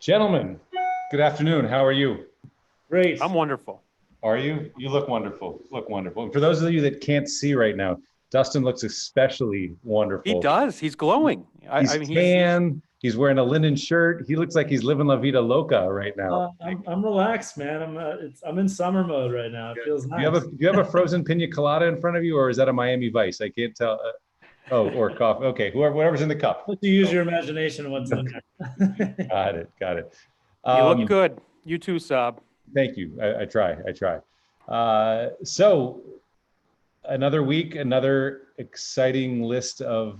Gentlemen, good afternoon. How are you? Great. I'm wonderful. Are you? You look wonderful. Look wonderful. And for those of you that can't see right now, Dustin looks especially He wonderful. does. He's glowing. He's I mean, tan. He's wearing a linen shirt. He looks like he's living La Vida Loca right now. I'm relaxed, man. I'm in summer mode right now. It feels Do you have nice. a frozen pina colada in front of you, or is that a Miami Vice? I can't tell. Oh, or coffee. Okay, whatever's in the cup. Let you use your imagination. What's in there? Got it. Got it. you look good. You too, Saab. Thank you. I try. So another week, another exciting list of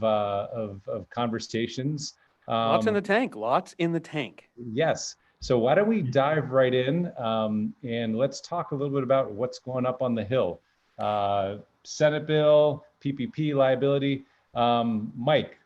conversations. Lots in the tank. Lots in the tank. Yes. So why don't we dive right in and let's talk a little bit about what's going up on the Hill. Senate bill, PPP liability. Mike.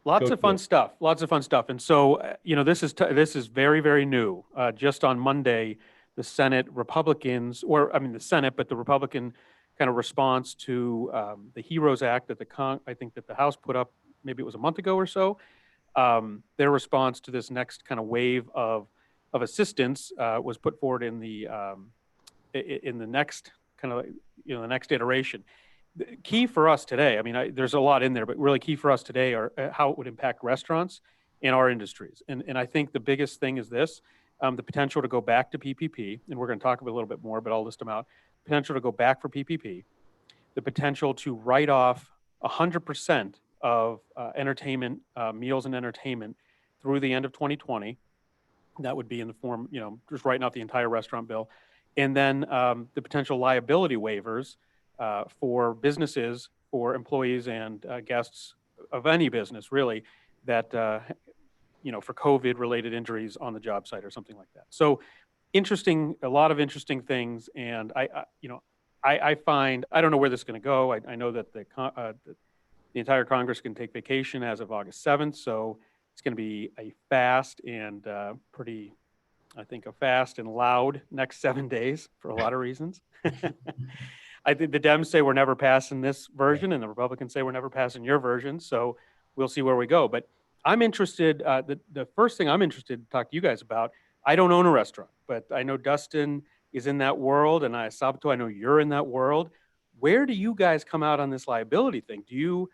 Lots of fun stuff. Lots of fun stuff. And so, this is very, very new. Just on Monday, the Senate Republicans, the Senate, but the Republican kind of response to the HEROES Act that I think that the House put up, maybe it was a month ago or so. Their response to this next kind of wave of assistance was put forward in the next kind of the next iteration. The key for us today, there's a lot in there, but really key for us today are how it would impact restaurants and our industries. And I think the biggest thing is this, the potential to go back to PPP, and we're going to talk about a little bit more, but I'll list them out. Potential to go back for PPP, the potential to write off 100% of entertainment, meals and entertainment through the end of 2020. That would be in the form, just writing off the entire restaurant bill. And then the potential liability waivers for businesses, for employees and guests of any business, really, that, for COVID-related injuries on the job site or something like that. So a lot of interesting things. And I find, I don't know where this is going to go. I know that the entire Congress can take vacation as of August 7th. So it's going to be a fast and a fast and loud next 7 days for a lot of reasons. I think the Dems say we're never passing this version, and the Republicans say we're never passing your version. So we'll see where we go. But I'm interested. The first thing I'm interested to talk to you guys about. I don't own a restaurant, but I know Dustin is in that world, and Sabato, I know you're in that world. Where do you guys come out on this liability thing? Do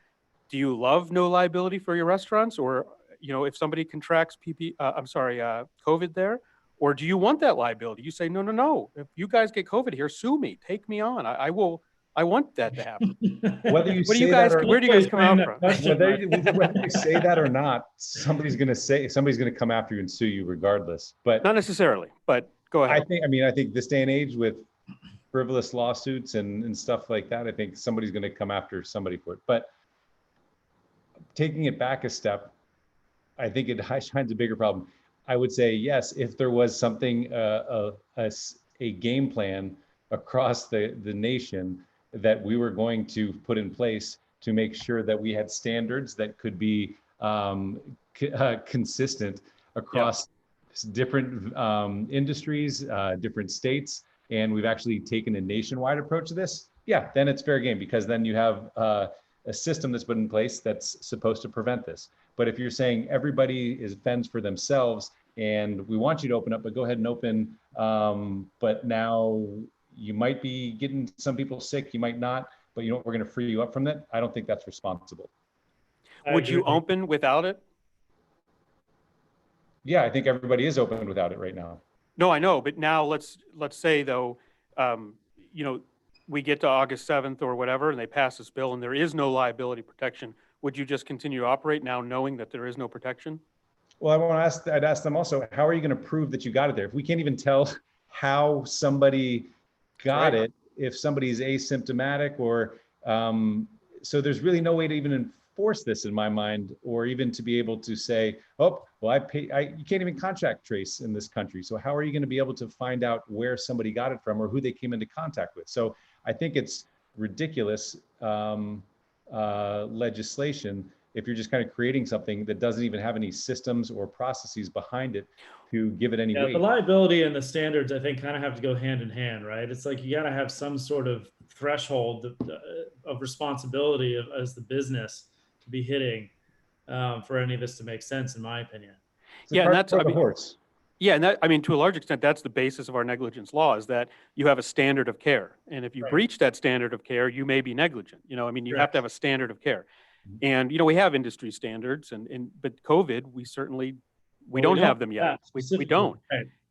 you love no liability for your restaurants, or if somebody contracts COVID there? Or do you want that liability? You say, no. If you guys get COVID here, sue me, take me on. I want that to happen. Where do you guys come out from? Whether you say that or not, somebody's going to come after you and sue you regardless. But not necessarily. But go ahead. I think this day and age with frivolous lawsuits and stuff like that, I think somebody's going to come after somebody for it. But taking it back a step, I think it shines a bigger problem. I would say yes, if there was something, a game plan across the nation that we were going to put in place to make sure that we had standards that could be consistent across different industries, different states, and we've actually taken a nationwide approach to this, then it's fair game, because then you have a system that's put in place that's supposed to prevent this. But if you're saying everybody fends for themselves and we want you to open up, but go ahead and open, but now you might be getting some people sick, you might not, but we're going to free you up from that. I don't think that's responsible. Would you open without it? Yeah, I think everybody is open without it right now. No, I know, but now let's say though, we get to August 7th or whatever, and they pass this bill and there is no liability protection. Would you just continue to operate now knowing that there is no protection? Well, I'd ask them also, how are you going to prove that you got it there? If we can't even tell how somebody got it, if somebody's asymptomatic or, so there's really no way to even enforce this in my mind, or even to be able to say, oh, well, you can't even contact trace in this country. So how are you going to be able to find out where somebody got it from or who they came into contact with? So I think it's ridiculous legislation if you're just kind of creating something that doesn't even have any systems or processes behind it to give it any weight. The liability and the standards, I think, kind of have to go hand in hand, right? It's like you got to have some sort of threshold of responsibility as the business to be hitting for any of this to make sense, in my opinion. It's a Yeah, and cart that's, before I the mean, horse. yeah, and that, I mean, to a large extent, that's the basis of our negligence law, is that you have a standard of care. And if you Right. breach that standard of care, you may be negligent. You know, I mean, you have to have a standard of care. Mhm. And, you know, we have industry standards but COVID, we certainly, we don't have them yet. Yeah, We specifically. don't.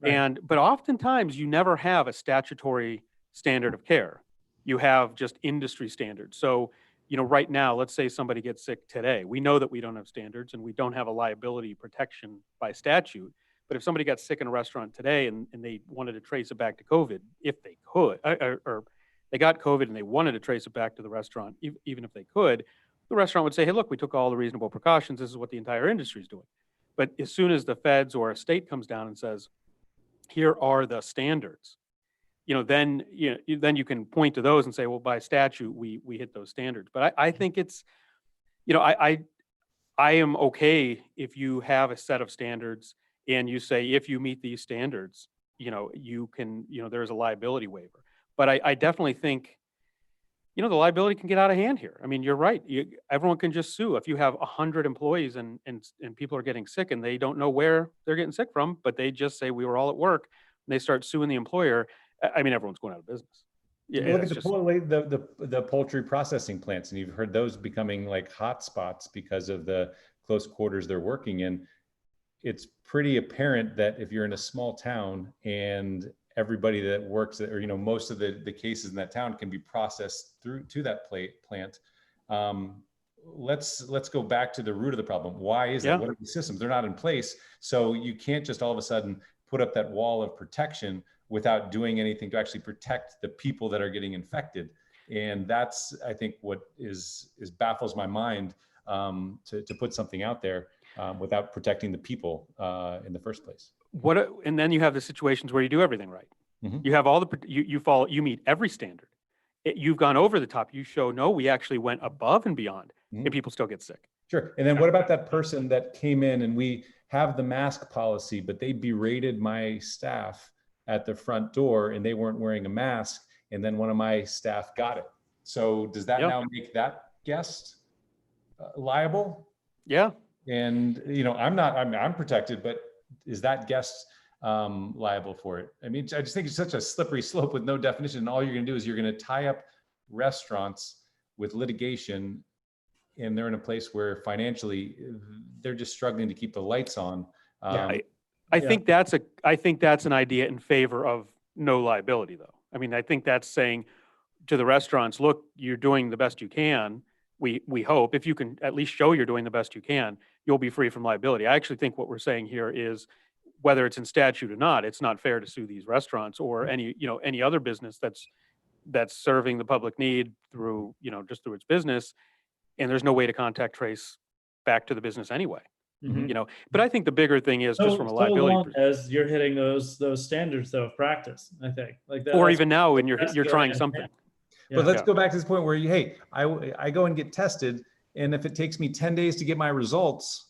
Right. But oftentimes you never have a statutory standard of care. You have just industry standards. So, you know, right now, let's say somebody gets sick today. We know that we don't have standards and we don't have a liability protection by statute. But if somebody got sick in a restaurant today and they wanted to trace it back to COVID, if they could, or they got COVID and they wanted to trace it back to the restaurant, even if they could, the restaurant would say, hey, look, we took all the reasonable precautions. This is what the entire industry is doing. But as soon as the feds or a state comes down and says, here are the standards, you know, then you can point to those and say, well, by statute, we hit those standards. But I think it's, you know, I am okay if you have a set of standards and you say, if you meet these standards, you know, you can, you know, there's a liability waiver. But I definitely think, you know, the liability can get out of hand here. I mean, you're right. Everyone can just sue. If you have 100 employees and people are getting sick and they don't know where they're getting sick from, but they just say we were all at work and they start suing the employer, I mean, everyone's going out of business. Yeah, Look at it's the poultry processing plants, and you've heard those becoming like hot spots because of the close quarters they're working in. It's pretty apparent that if you're in a small town and everybody that works, or, you know, most of the cases in that town can be processed through to that plant. Let's go back to the root of the problem. Why is that? What are the systems? They're not in place. So you can't just all of a sudden put up that wall of protection without doing anything to actually protect the people that are getting infected. And that's, I think, what is baffles my mind, to put something out there without protecting the people in the first place. And then you have the situations where you do everything right. Mm-hmm. You have you meet every standard. You've gone over the top. You show, no, we actually went above and beyond, Mm-hmm. and people still get sick. Sure. And then what about that person that came in and we have the mask policy, but they berated my staff at the front door and they weren't wearing a mask, and then one of my staff got it. So does that now make that guest liable? Yeah. And, you know, I'm protected, but is that guest liable for it? I mean, I just think it's such a slippery slope with no definition. And all you're going to do is you're going to tie up restaurants with litigation, and they're in a place where financially they're just struggling to keep the lights on. I think that's an idea in favor of no liability, though. I mean, I think that's saying to the restaurants, look, you're doing the best you can. We hope if you can at least show you're doing the best you can, you'll be free from liability. I actually think what we're saying here is, whether it's in statute or not, it's not fair to sue these restaurants or any other business that's serving the public need through, you know, just through its business, and there's no way to contact trace back to the business anyway. Mm-hmm. You know, but I think the bigger thing is just from a liability long as you're hitting those standards though of practice, I think, like that, or even now when you're trying something. But let's go back to this point where I go and get tested, and if it takes me 10 days to get my results,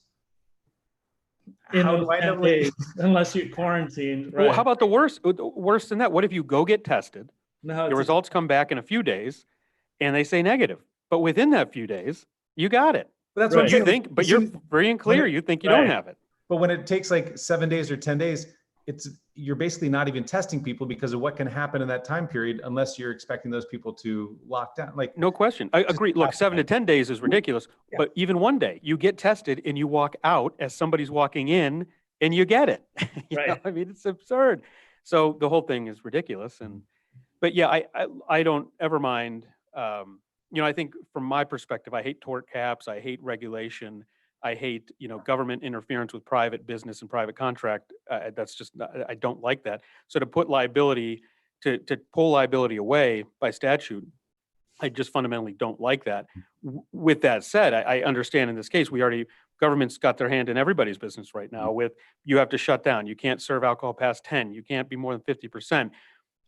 how do I know? Days, unless you quarantine, right? Well, how about the worse than that? What if you go get tested, your results come back in a few days, and they say negative, but within that few days, you got it. But that's what I'm saying. You think, but you're free and clear. You think you don't have it. But when it takes like 7 days or 10 days, you're basically not even testing people because of what can happen in that time period, unless you're expecting those people to lock down. Like, no question. I agree. Look, 7 to 10 days is ridiculous, but even one day you get tested and you walk out as somebody's walking in and you get it. You know? I mean, it's absurd. So the whole thing is ridiculous. But yeah, I don't ever mind. You know, I think from my perspective, I hate tort caps. I hate regulation. I hate, you know, government interference with private business and private contract. That's just, I don't like that. So to put liability, to pull liability away by statute, I just fundamentally don't like that. With that said, I understand in this case, government's got their hand in everybody's business right now with, you have to shut down. You can't serve alcohol past 10. You can't be more than 50%.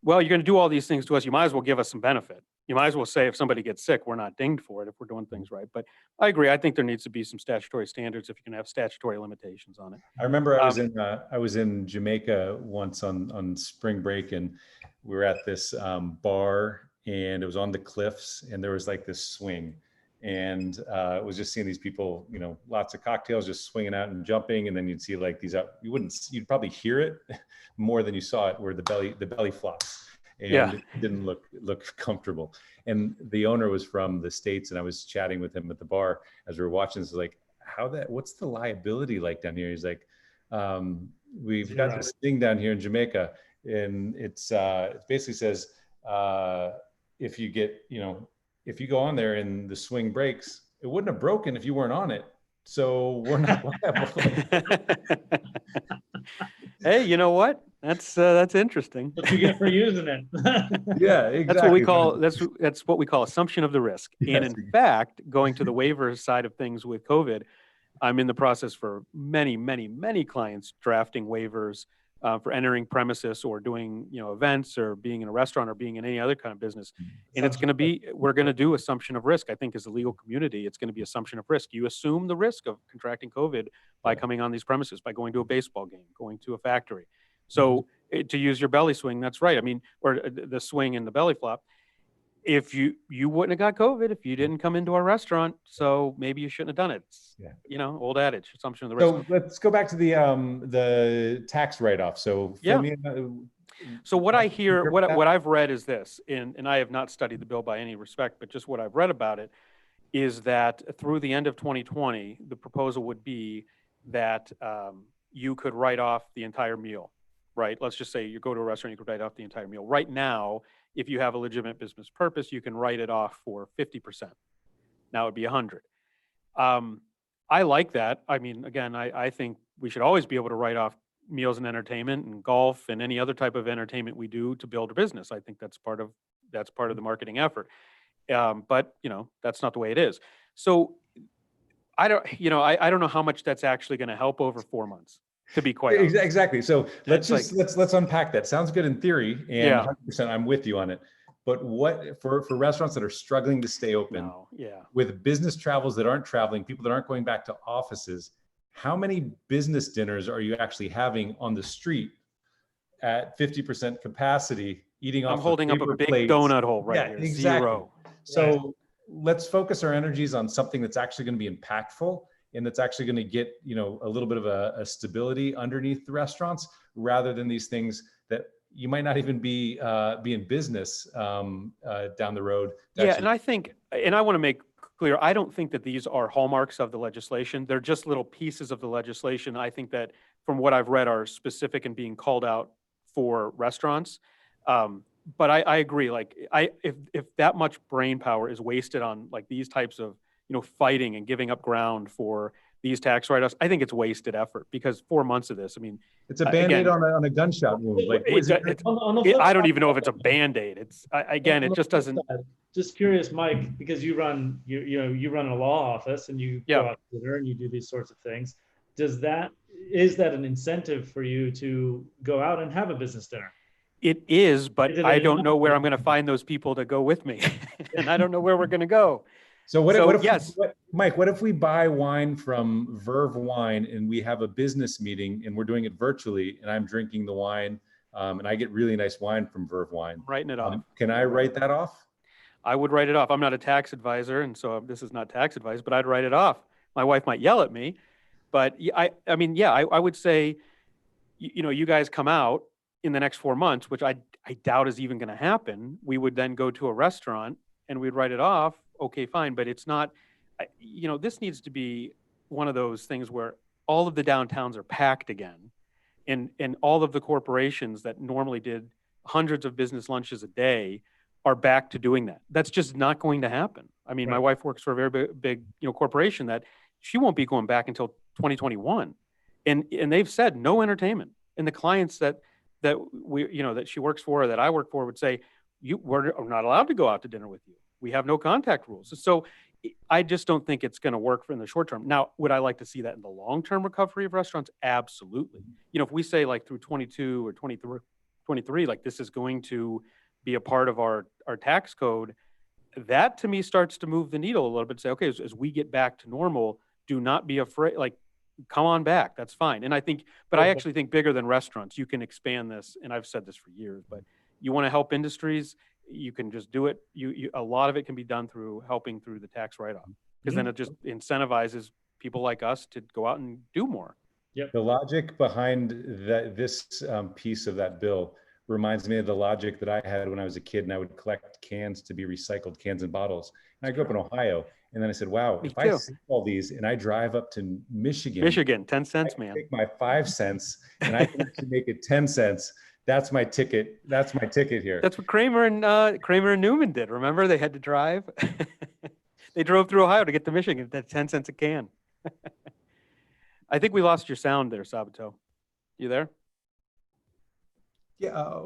Well, you're going to do all these things to us. You might as well give us some benefit. You might as well say if somebody gets sick, we're not dinged for it if we're doing things right. But I agree. I think there needs to be some statutory standards if you can have statutory limitations on it. I remember I was in Jamaica once on spring break, and we were at this bar, and it was on the cliffs, and there was like this swing, and was just seeing these people, lots of cocktails just swinging out and jumping, and then you'd see like these up. You'd probably hear it more than you saw it, where the belly flops, and it didn't look comfortable. And the owner was from the States, and I was chatting with him at the bar as we were watching this. Like, what's the liability like down here? He's like, we've got this thing down here in Jamaica, and it basically says, if you get, if you go on there and the swing breaks, it wouldn't have broken if you weren't on it. So we're not liable. Hey, you know what? That's interesting. What you get for using it. Yeah, exactly. That's what we call assumption of the risk. Yes. And in fact, going to the waiver side of things with COVID, I'm in the process for many, many, many clients drafting waivers for entering premises or doing, events or being in a restaurant or being in any other kind of business. And it's going to we're going to do assumption of risk. I think as a legal community, it's going to be assumption of risk. You assume the risk of contracting COVID by coming on these premises, by going to a baseball game, going to a factory. So to use your belly swing, that's right. I mean, or the swing and the belly flop. If you wouldn't have got COVID if you didn't come into our restaurant, so maybe you shouldn't have done it. It's, old adage, assumption of the risk. So let's go back to the tax write-off. So so what I hear, what I've read is this, and I have not studied the bill by any respect, but just what I've read about it is that through the end of 2020, the proposal would be that you could write off the entire meal, right? Let's just say you go to a restaurant, you could write off the entire meal. Right now, if you have a legitimate business purpose, you can write it off for 50%. Now it'd be 100. I like that. I mean, again, I think we should always be able to write off meals and entertainment and golf and any other type of entertainment we do to build a business. I think that's part of the marketing effort. But that's not the way it is. So I don't know how much that's actually going to help over 4 months. To be quite honest. Exactly. So let's unpack that. Sounds good in theory, and 100% I'm with you on it. But what for restaurants that are struggling to stay open, with business travels that aren't traveling, people that aren't going back to offices, how many business dinners are you actually having on the street at 50% capacity, eating off? I'm holding up a big donut hole right here. Exactly. 0. So let's focus our energies on something that's actually going to be impactful, and that's actually going to get, a little bit of a stability underneath the restaurants, rather than these things that you might not even be in business down the road. And I think, and I want to make clear, I don't think that these are hallmarks of the legislation. They're just little pieces of the legislation. I think that from what I've read are specific and being called out for restaurants. But I agree. Like if that much brain power is wasted on like these types of fighting and giving up ground for these tax write-offs, I think it's wasted effort, because 4 months of this, I mean, it's a Band-Aid on a gunshot wound. Like, I don't even know if it's a Band-Aid. It just doesn't. Just curious, Mike, because you run a law office and you go out to dinner and you do these sorts of things. Is that an incentive for you to go out and have a business dinner? It is, but I don't know where I'm going to find those people to go with me, and I don't know where we're going to go. So Mike, what if we buy wine from Verve Wine and we have a business meeting and we're doing it virtually, and I'm drinking the wine and I get really nice wine from Verve Wine? Writing it off. Can I write that off? I would write it off. I'm not a tax advisor, and so this is not tax advice, but I'd write it off. My wife might yell at me, but I would say, you guys come out in the next 4 months, which I doubt is even going to happen. We would then go to a restaurant and we'd write it off. Okay, fine. But it's not, this needs to be one of those things where all of the downtowns are packed again, and all of the corporations that normally did hundreds of business lunches a day are back to doing that. That's just not going to happen. I mean, My wife works for a very big corporation that she won't be going back until 2021. And they've said no entertainment. And the clients that she works for, or that I work for, would say, we're not allowed to go out to dinner with you. We have no contact rules. So I just don't think it's going to work in the short term. Now, would I like to see that in the long-term recovery of restaurants? Absolutely. If we say like through 22 or 23, like this is going to be a part of our tax code, that to me starts to move the needle a little bit. Say, okay, as we get back to normal, do not be afraid, like come on back. That's fine. And I actually think bigger than restaurants, you can expand this. And I've said this for years, but you want to help industries, you can just do it. A lot of it can be done through helping through the tax write-off, because then it just incentivizes people like us to go out and do more. Yep. The logic behind this piece of that bill reminds me of the logic that I had when I was a kid and I would collect cans to be recycled, cans and bottles. And I grew up in Ohio. And then I said, wow, if I see all these and I drive up to Michigan, 10 cents, man. Take my 5 cents and I can actually make it 10 cents. That's my ticket. That's my ticket here. That's what Kramer and Newman did. Remember, they had to drive. They drove through Ohio to get to Michigan at 10 cents a can. I think we lost your sound there, Sabato. You there? Yeah.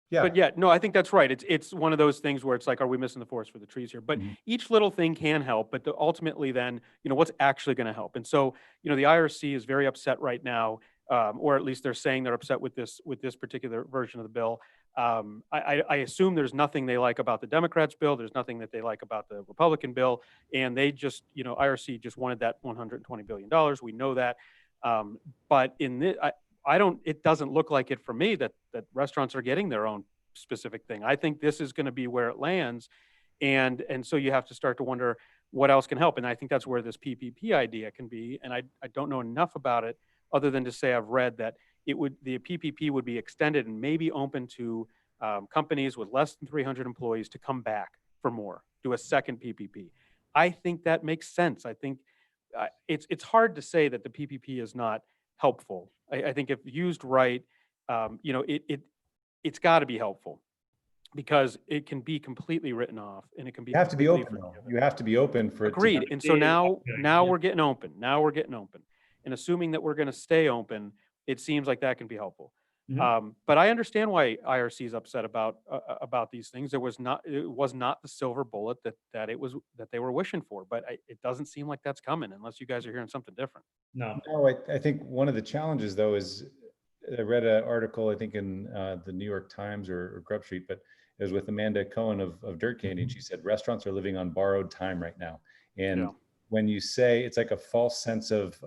Yeah. But yeah, no, I think that's right. It's one of those things where it's like, are we missing the forest for the trees here? But each little thing can help, but ultimately then, what's actually going to help? And so, the IRC is very upset right now, or at least they're saying they're upset with this particular version of the bill. I assume there's nothing they like about the Democrats' bill. There's nothing that they like about the Republican bill. And they just, IRC just wanted that $120 billion. We know that. But in this, it doesn't look like it for me that restaurants are getting their own specific thing. I think this is going to be where it lands. And so you have to start to wonder what else can help. And I think that's where this PPP idea can be. And I don't know enough about it other than to say I've read that the PPP would be extended and maybe open to companies with less than 300 employees to come back for more, do a second PPP. I think that makes sense. I think it's hard to say that the PPP is not helpful. I think if used right, it's got to be helpful, because it can be completely written off and it can be. You have to be open. You have to be open for it. Agreed. And so now we're getting open. Now we're getting open, and assuming that we're going to stay open, it seems like that can be helpful. But I understand why IRC is upset about these things. It was not the silver bullet that they were wishing for, but it doesn't seem like that's coming unless you guys are hearing something different. No, I think one of the challenges though is, I read an article, I think in the New York Times or Grub Street, but it was with Amanda Cohen of Dirt Candy, and she said restaurants are living on borrowed time right now. And when you say, it's like a false sense of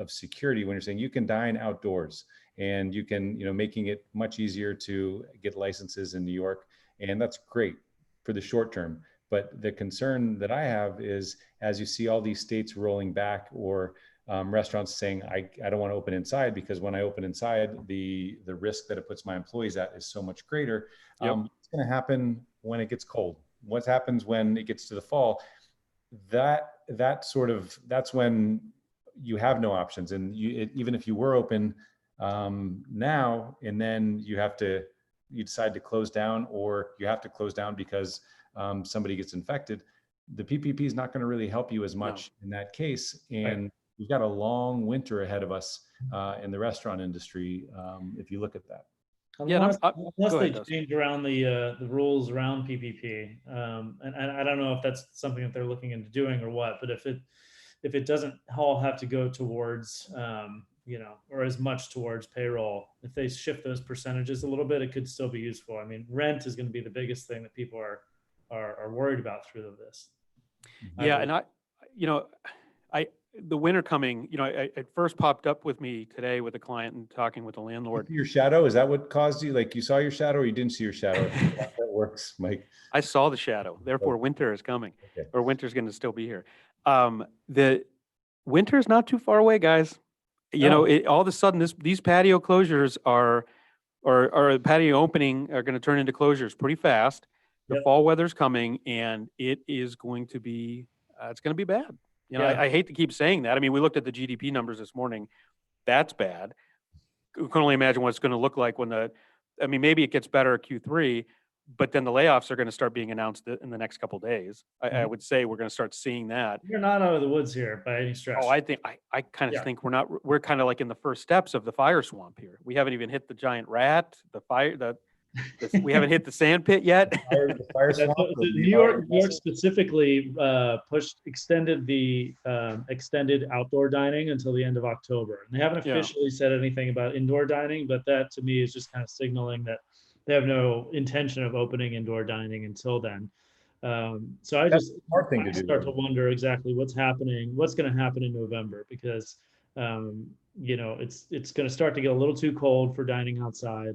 security when you're saying you can dine outdoors and you can, making it much easier to get licenses in New York. And that's great for the short term. But the concern that I have is, as you see all these states rolling back, or restaurants saying, I don't want to open inside because when I open inside, the risk that it puts my employees at is so much greater. What's going to happen when it gets cold? What happens when it gets to the fall? That's when you have no options. And even if you were open now, and then you decide to close down, or you have to close down because somebody gets infected, the PPP is not going to really help you as much in that case. And we've got a long winter ahead of us in the restaurant industry, if you look at that. Unless they change around the rules around PPP, and I don't know if that's something that they're looking into doing or what. But if it doesn't all have to go towards or as much towards payroll, if they shift those percentages a little bit, it could still be useful. I mean, rent is going to be the biggest thing that people are worried about through this. Yeah, and the winter coming, it first popped up with me today with a client and talking with the landlord. Your shadow, is that what caused you? Like you saw your shadow or you didn't see your shadow? That works, Mike. I saw the shadow. Therefore, winter is coming, or winter's going to still be here. The winter is not too far away, guys. All of a sudden, these patio closures or patio opening are going to turn into closures pretty fast. The fall weather's coming, and it is going to be it's going to be bad. I hate to keep saying that. I mean, we looked at the GDP numbers this morning. That's bad. We can only imagine what it's going to look like when maybe it gets better at Q3, but then the layoffs are going to start being announced in the next couple of days. I would say we're going to start seeing that. You're not out of the woods here by any stretch. Oh, I kind of think we're kind of like in the first steps of the fire swamp here. We haven't even hit the giant rat, we haven't hit the sand pit yet. New York specifically extended the extended outdoor dining until the end of October. And they haven't officially said anything about indoor dining, but that to me is just kind of signaling that they have no intention of opening indoor dining until then. So I start to wonder exactly what's going to happen in November, because it's going to start to get a little too cold for dining outside.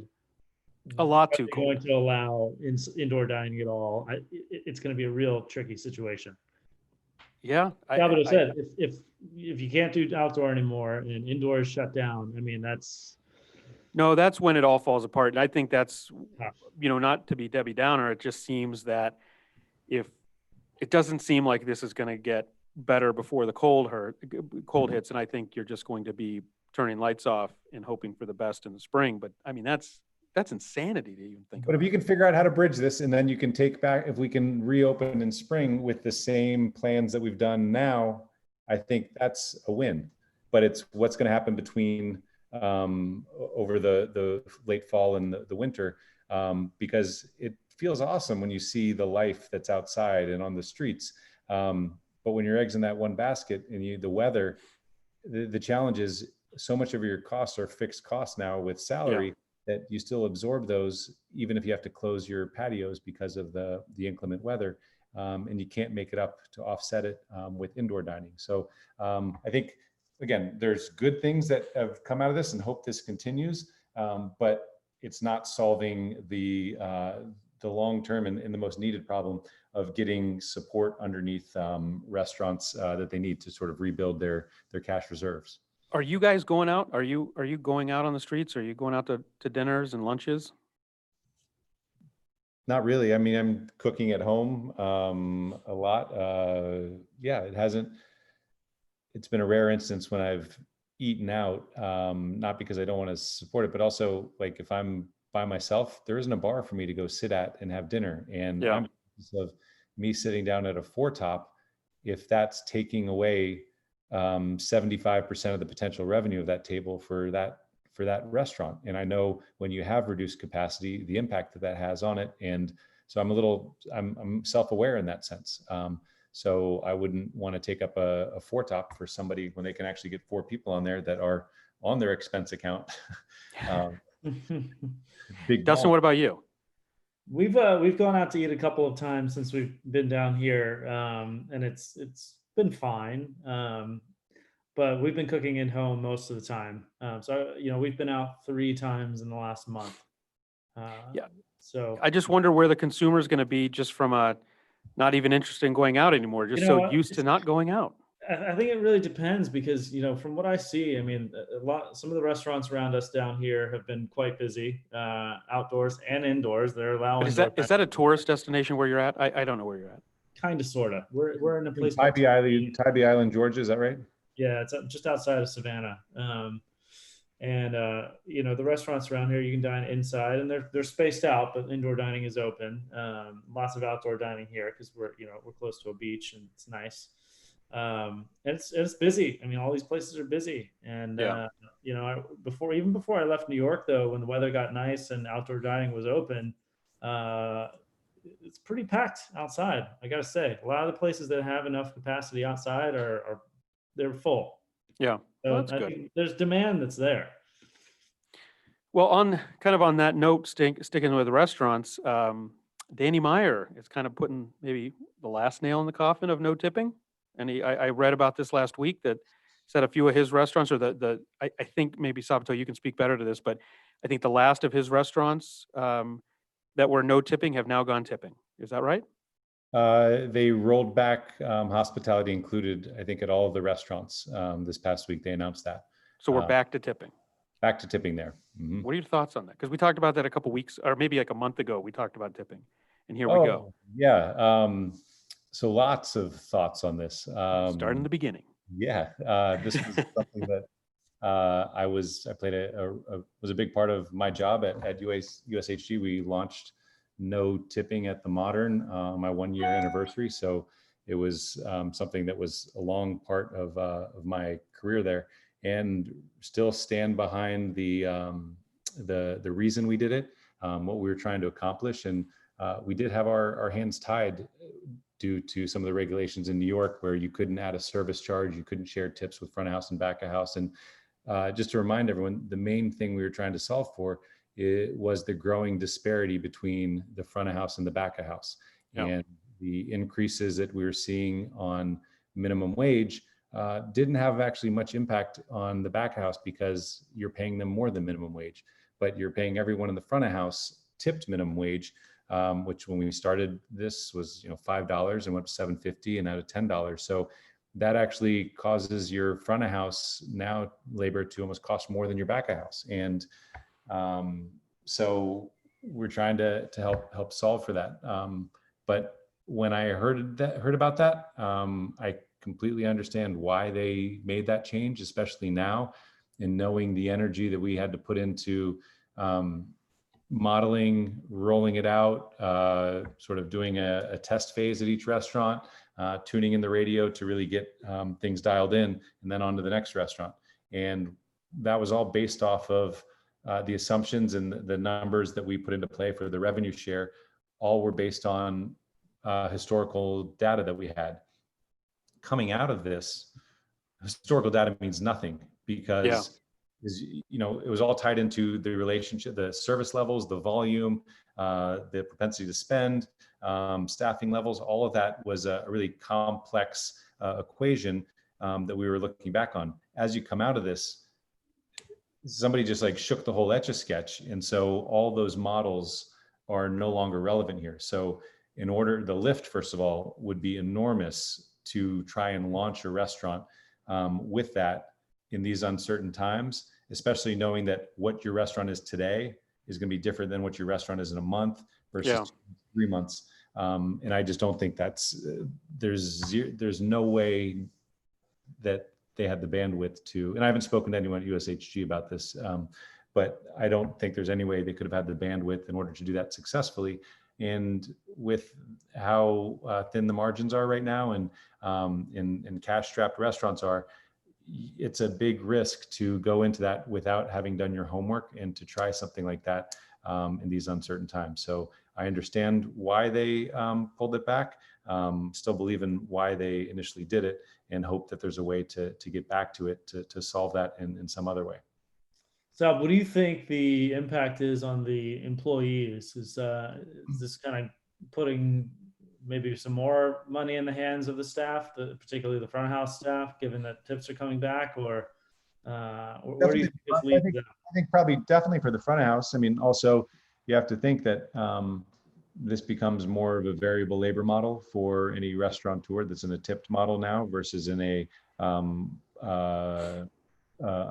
A lot Are too they cold. going to allow indoor dining at all? It's going to be a real tricky situation. Yeah. Salvador said, if you can't do outdoor anymore and indoor is shut down, I mean, that's No, that's when it all falls apart. And I think that's, tough. not to be Debbie Downer, it just seems that if it doesn't seem like this is going to get better before the cold hits, and I think you're just going to be turning lights off and hoping for the best in the spring. But I mean, that's insanity to even think But about. if you can figure out how to bridge this, and then you can take back, if we can reopen in spring with the same plans that we've done now, I think that's a win. But it's what's going to happen between over the late fall and the winter, because it feels awesome when you see the life that's outside and on the streets. But when your eggs in that one basket and the weather, the challenge is so much of your costs are fixed costs now with salary, that you still absorb those, even if you have to close your patios because of the inclement weather, and you can't make it up to offset it with indoor dining. So I think, again, there's good things that have come out of this, and hope this continues, but it's not solving the long-term and the most needed problem of getting support underneath restaurants that they need to sort of rebuild their cash reserves. Are you guys going out? Are you going out on the streets? Are you going out to dinners and lunches? Not really. I mean, I'm cooking at home a lot. Yeah, it's been a rare instance when I've eaten out, not because I don't want to support it, but also like if I'm by myself, there isn't a bar for me to go sit at and have dinner. And I'm of me sitting down at a four-top, if that's taking away 75% of the potential revenue of that table for that restaurant. And I know when you have reduced capacity, the impact that has on it. And so I'm self-aware in that sense. So I wouldn't want to take up a four-top for somebody when they can actually get 4 people on there that are on their expense account. Big Dustin, what about you? We've gone out to eat a couple of times since we've been down here, and it's been fine. But we've been cooking at home most of the time. So we've been out 3 times in the last month. So I just wonder where the consumer is going to be, just from a not even interested in going out anymore, just so used to not going out. I think it really depends because, from what I see, I mean, some of the restaurants around us down here have been quite busy, outdoors and indoors. They're allowing. But is that a tourist destination where you're at? I don't know where you're at. Kind of, sort of. We're in a place Tybee Island, Georgia. Is that right? Yeah, it's just outside of Savannah. And the restaurants around here, you can dine inside, and they're spaced out, but indoor dining is open. Lots of outdoor dining here because we're close to a beach and it's nice. And it's busy. I mean, all these places are busy. And before I left New York, though, when the weather got nice and outdoor dining was open, it's pretty packed outside. I gotta say, a lot of the places that have enough capacity outside they're full. Yeah, So that's I good. think there's demand that's there. Well, on that note, sticking with the restaurants, Danny Meyer is kind of putting maybe the last nail in the coffin of no tipping. And I read about this last week, that said a few of his restaurants, or I think maybe Sabato, you can speak better to this, but I think the last of his restaurants that were no tipping have now gone tipping. Is that right? They rolled back hospitality included, I think, at all of the restaurants this past week. They announced that. So we're back to tipping. Back to tipping there. Mm-hmm. What are your thoughts on that? Because we talked about that a couple weeks, or maybe like a month ago, we talked about tipping, and here we go. Yeah. So lots of thoughts on this. Start in the beginning. Yeah. This was something that was a big part of my job at USHG. We launched no tipping at the Modern, my 1-year anniversary. So it was something that was a long part of my career there, and still stand behind the reason we did it, what we were trying to accomplish. And we did have our hands tied due to some of the regulations in New York, where you couldn't add a service charge, you couldn't share tips with front of house and back of house. And just to remind everyone, the main thing we were trying to solve for was the growing disparity between the front of house and the back of house. Yep. And the increases that we were seeing on minimum wage didn't have actually much impact on the back of house because you're paying them more than minimum wage. but you're paying everyone in the front of house tipped minimum wage, which when we started this was $5 and went to $7.50 and out of $10. So that actually causes your front of house now labor to almost cost more than your back of house. And so we're trying to help solve for that. But when I heard about that, I completely understand why they made that change, especially now, and knowing the energy that we had to put into modeling, rolling it out, sort of doing a test phase at each restaurant, tuning in the radio to really get things dialed in, and then on to the next restaurant. And that was all based off of the assumptions and the numbers that we put into play for the revenue share. All were based on historical data that we had. Coming out of this, historical data means nothing because it was all tied into the relationship, the service levels, the volume, the propensity to spend, staffing levels. All of that was a really complex equation that we were looking back on. As you come out of this, somebody just like shook the whole Etch-a-Sketch, and so all those models are no longer relevant here. So the lift, first of all, would be enormous to try and launch a restaurant with that in these uncertain times, especially knowing that what your restaurant is today is going to be different than what your restaurant is in a month versus 3 months. And I just don't think there's no way that they had the bandwidth to, and I haven't spoken to anyone at USHG about this, but I don't think there's any way they could have had the bandwidth in order to do that successfully. And with how thin the margins are right now and cash-strapped restaurants are, it's a big risk to go into that without having done your homework and to try something like that in these uncertain times. So I understand why they pulled it back, still believe in why they initially did it, and hope that there's a way to get back to it, to solve that in some other way. So what do you think the impact is on the employees? Is this kind of putting maybe some more money in the hands of the staff, particularly the front of house staff, given that tips are coming back, or where do you think this leads them? I think probably definitely for the front of house. I mean, also you have to think that this becomes more of a variable labor model for any restaurateur that's in a tipped model now versus in a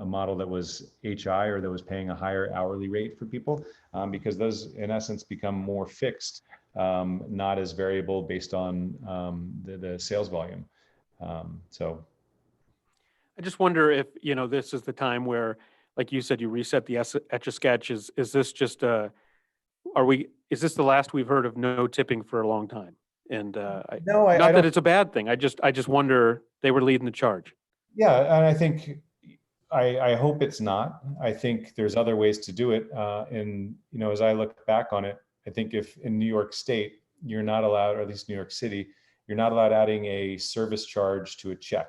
model that was HI or that was paying a higher hourly rate for people, because those in essence become more fixed, not as variable based on the sales volume. So I just wonder if, this is the time where, like you said, you reset the Etch-a-Sketch. Is this just is this the last we've heard of no tipping for a long time? And not that it's a bad thing. I just wonder, they were leading the charge. Yeah, and I think I hope it's not. I think there's other ways to do it. And as I look back on it, I think if in New York State you're not allowed, or at least New York City, you're not allowed adding a service charge to a check.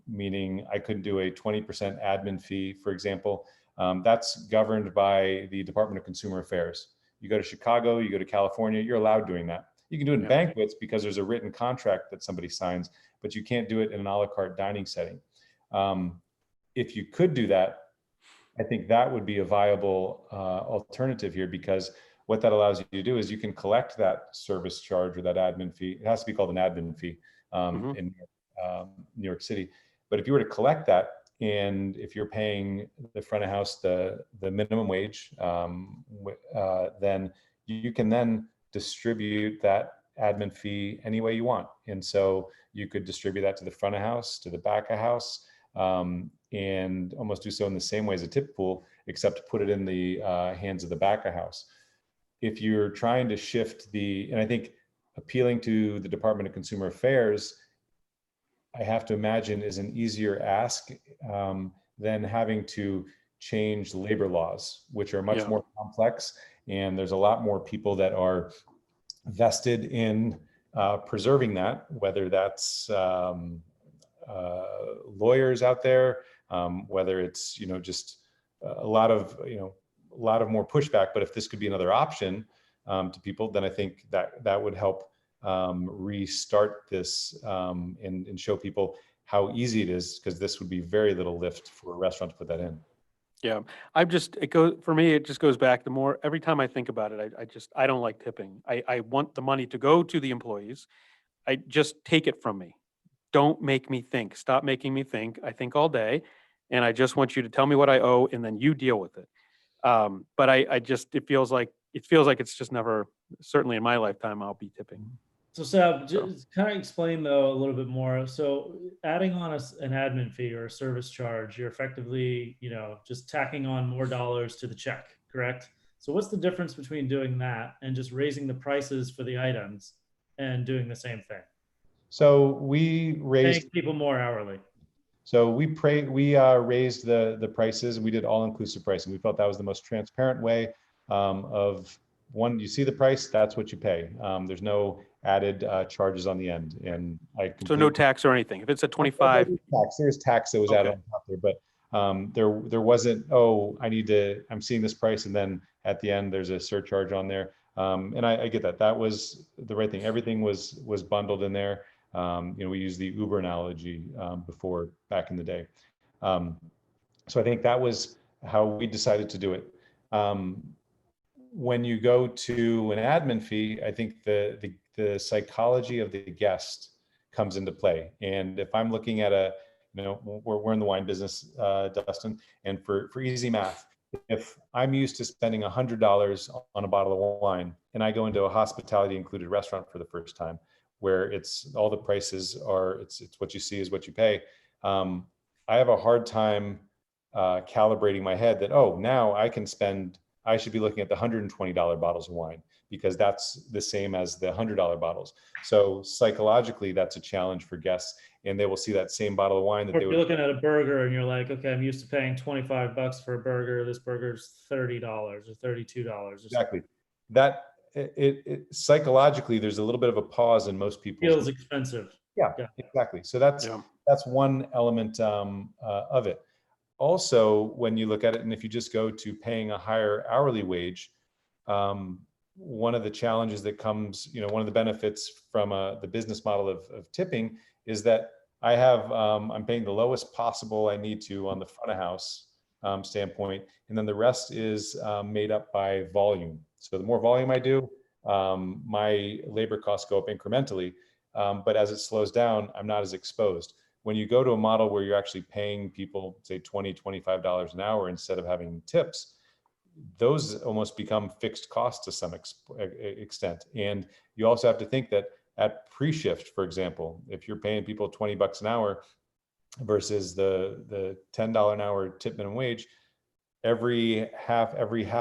Meaning I couldn't do a 20% admin fee, for example. That's governed by the Department of Consumer Affairs. You go to Chicago, you go to California, you're allowed doing that. You can do it in banquets because there's a written contract that somebody signs, but you can't do it in an a la carte dining setting. If you could do that, I think that would be a viable alternative here, because what that allows you to do is you can collect that service charge or that admin fee. It has to be called an admin fee in New York City. But if you were to collect that, and if you're paying the front of house the minimum wage, then you can then distribute that admin fee any way you want. And so you could distribute that to the front of house, to the back of house, and almost do so in the same way as a tip pool, except put it in the hands of the back of house. If you're trying to shift and I think appealing to the Department of Consumer Affairs, I have to imagine is an easier ask than having to change labor laws, which are much more complex. And there's a lot more people that are vested in preserving that, whether that's lawyers out there, whether it's, just a lot of more pushback. But if this could be another option to people, then I think that would help restart this and show people how easy it is, because this would be very little lift for a restaurant to put that in. Yeah, for me, it just goes back, every time I think about it, I don't like tipping. I want the money to go to the employees. I just take it from me. Don't make me think. Stop making me think. I think all day, and I just want you to tell me what I owe, and then you deal with it. But it feels like it's just never, certainly in my lifetime, I'll be tipping. So Seb, So. just kind of explain though a little bit more. So adding on an admin fee or a service charge, you're effectively, just tacking on more dollars to the check, correct? So what's the difference between doing that and just raising the prices for the items and doing the same thing? So we raised Paying people more hourly. So we raised the prices. We did all-inclusive pricing. We felt that was the most transparent way of one. You see the price, that's what you pay. There's no added charges on the end. And So no tax or anything. If it's a 25, there's tax that was added on top there, but there wasn't. Oh, I'm seeing this price, and then at the end there's a surcharge on there. And I get that. That was the right thing. Everything was bundled in there. We used the Uber analogy before back in the day. So I think that was how we decided to do it. When you go to an admin fee, I think the psychology of the guest comes into play. And if I'm looking at we're in the wine business, Dustin, and for easy math, if I'm used to spending $100 on a bottle of wine and I go into a hospitality included restaurant for the first time, where it's all the prices are, it's what you see is what you pay. I have a hard time calibrating my head that, now I should be looking at the $120 bottles of wine because that's the same as the $100 bottles. So psychologically, that's a challenge for guests, and they will see that same bottle of wine that You're looking at a burger and you're like, okay, I'm used to paying $25 for a burger. This burger's $30 or $32. Exactly. That it psychologically, there's a little bit of a pause in most people. Feels expensive. Yeah, exactly. So that's one element of it. Also, when you look at it, and if you just go to paying a higher hourly wage, one of the challenges that comes, one of the benefits from the business model of tipping is that I'm paying the lowest possible I need to on the front of house standpoint, and then the rest is made up by volume. So the more volume I do, my labor costs go up incrementally, but as it slows down, I'm not as exposed. When you go to a model where you're actually paying people, say $20, $25 an hour instead of having tips, those almost become fixed costs to some extent. And you also have to think that at pre-shift, for example, if you're paying people $20 an hour versus the $10 an hour tip minimum wage, every half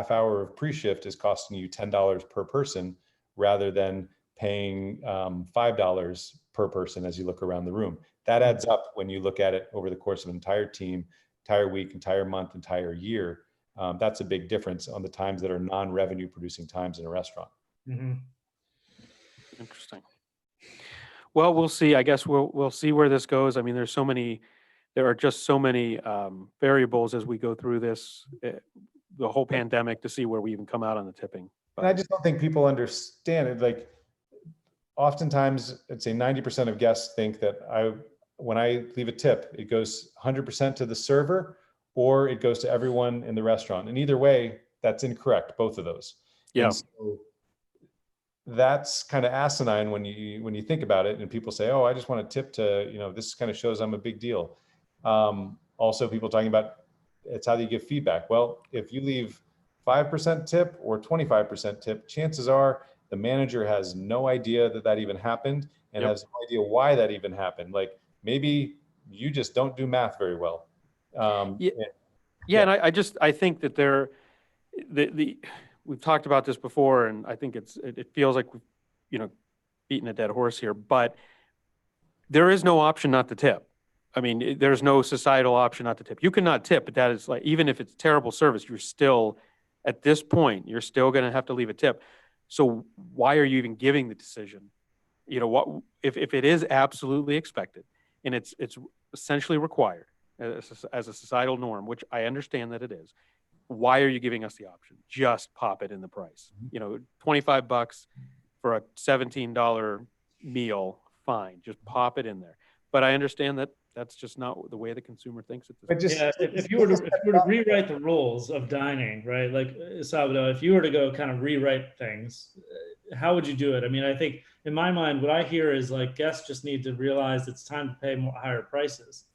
hour of pre-shift is costing you $10 per person rather than paying $5 per person as you look around the room. That adds up when you look at it over the course of an entire team, entire week, entire month, entire year. That's a big difference on the times that are non-revenue producing times in a restaurant. Mm-hmm. Interesting. Well, we'll see. I guess we'll see where this goes. I mean, there are just so many variables as we go through this, the whole pandemic, to see where we even come out on the tipping. And I just don't think people understand it. Like, oftentimes, I'd say 90% of guests think that when I leave a tip, it goes 100% to the server or it goes to everyone in the restaurant. And either way, that's incorrect, both of those. Yeah. And so that's kind of asinine when you think about it, and people say, I just want a tip to, this kind of shows I'm a big deal. Also, people talking about it's how do you give feedback? Well, if you leave 5% tip or 25% tip, chances are the manager has no idea that even happened and has no idea why that even happened. Like, maybe you just don't do math very well. And I think that we've talked about this before, and I think it feels like we've, beaten a dead horse here, but there is no option not to tip. I mean, there's no societal option not to tip. You cannot tip, but that is like, even if it's terrible service, you're still, at this point, you're still going to have to leave a tip. So why are you even giving the decision? What if it is absolutely expected and it's essentially required as a societal norm, which I understand that it is. Why are you giving us the option? Just pop it in the price. $25 for a $17 meal, fine. Just pop it in there. But I understand that That's just not the way the consumer thinks at this But point. just, Yeah, if you were to rewrite the rules of dining, right? Like Salvador, if you were to go kind of rewrite things, how would you do it? I mean, I think in my mind, what I hear is like guests just need to realize it's time to pay more higher prices.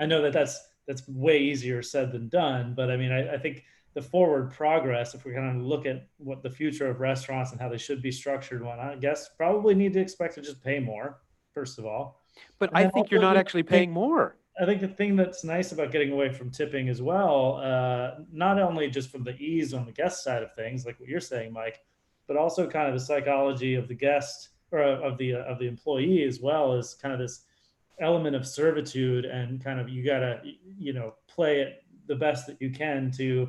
I know that that's way easier said than done, but I mean, I think the forward progress, if we kind of look at what the future of restaurants and how they should be structured, one, I guess probably need to expect to just pay more, first of all. But And I then think you're also, not actually paying more. I think the thing that's nice about getting away from tipping as well, not only just from the ease on the guest side of things, like what you're saying, Mike, but also kind of the psychology of the guest or of the employee as well, is kind of this element of servitude, and kind of you gotta play it the best that you can to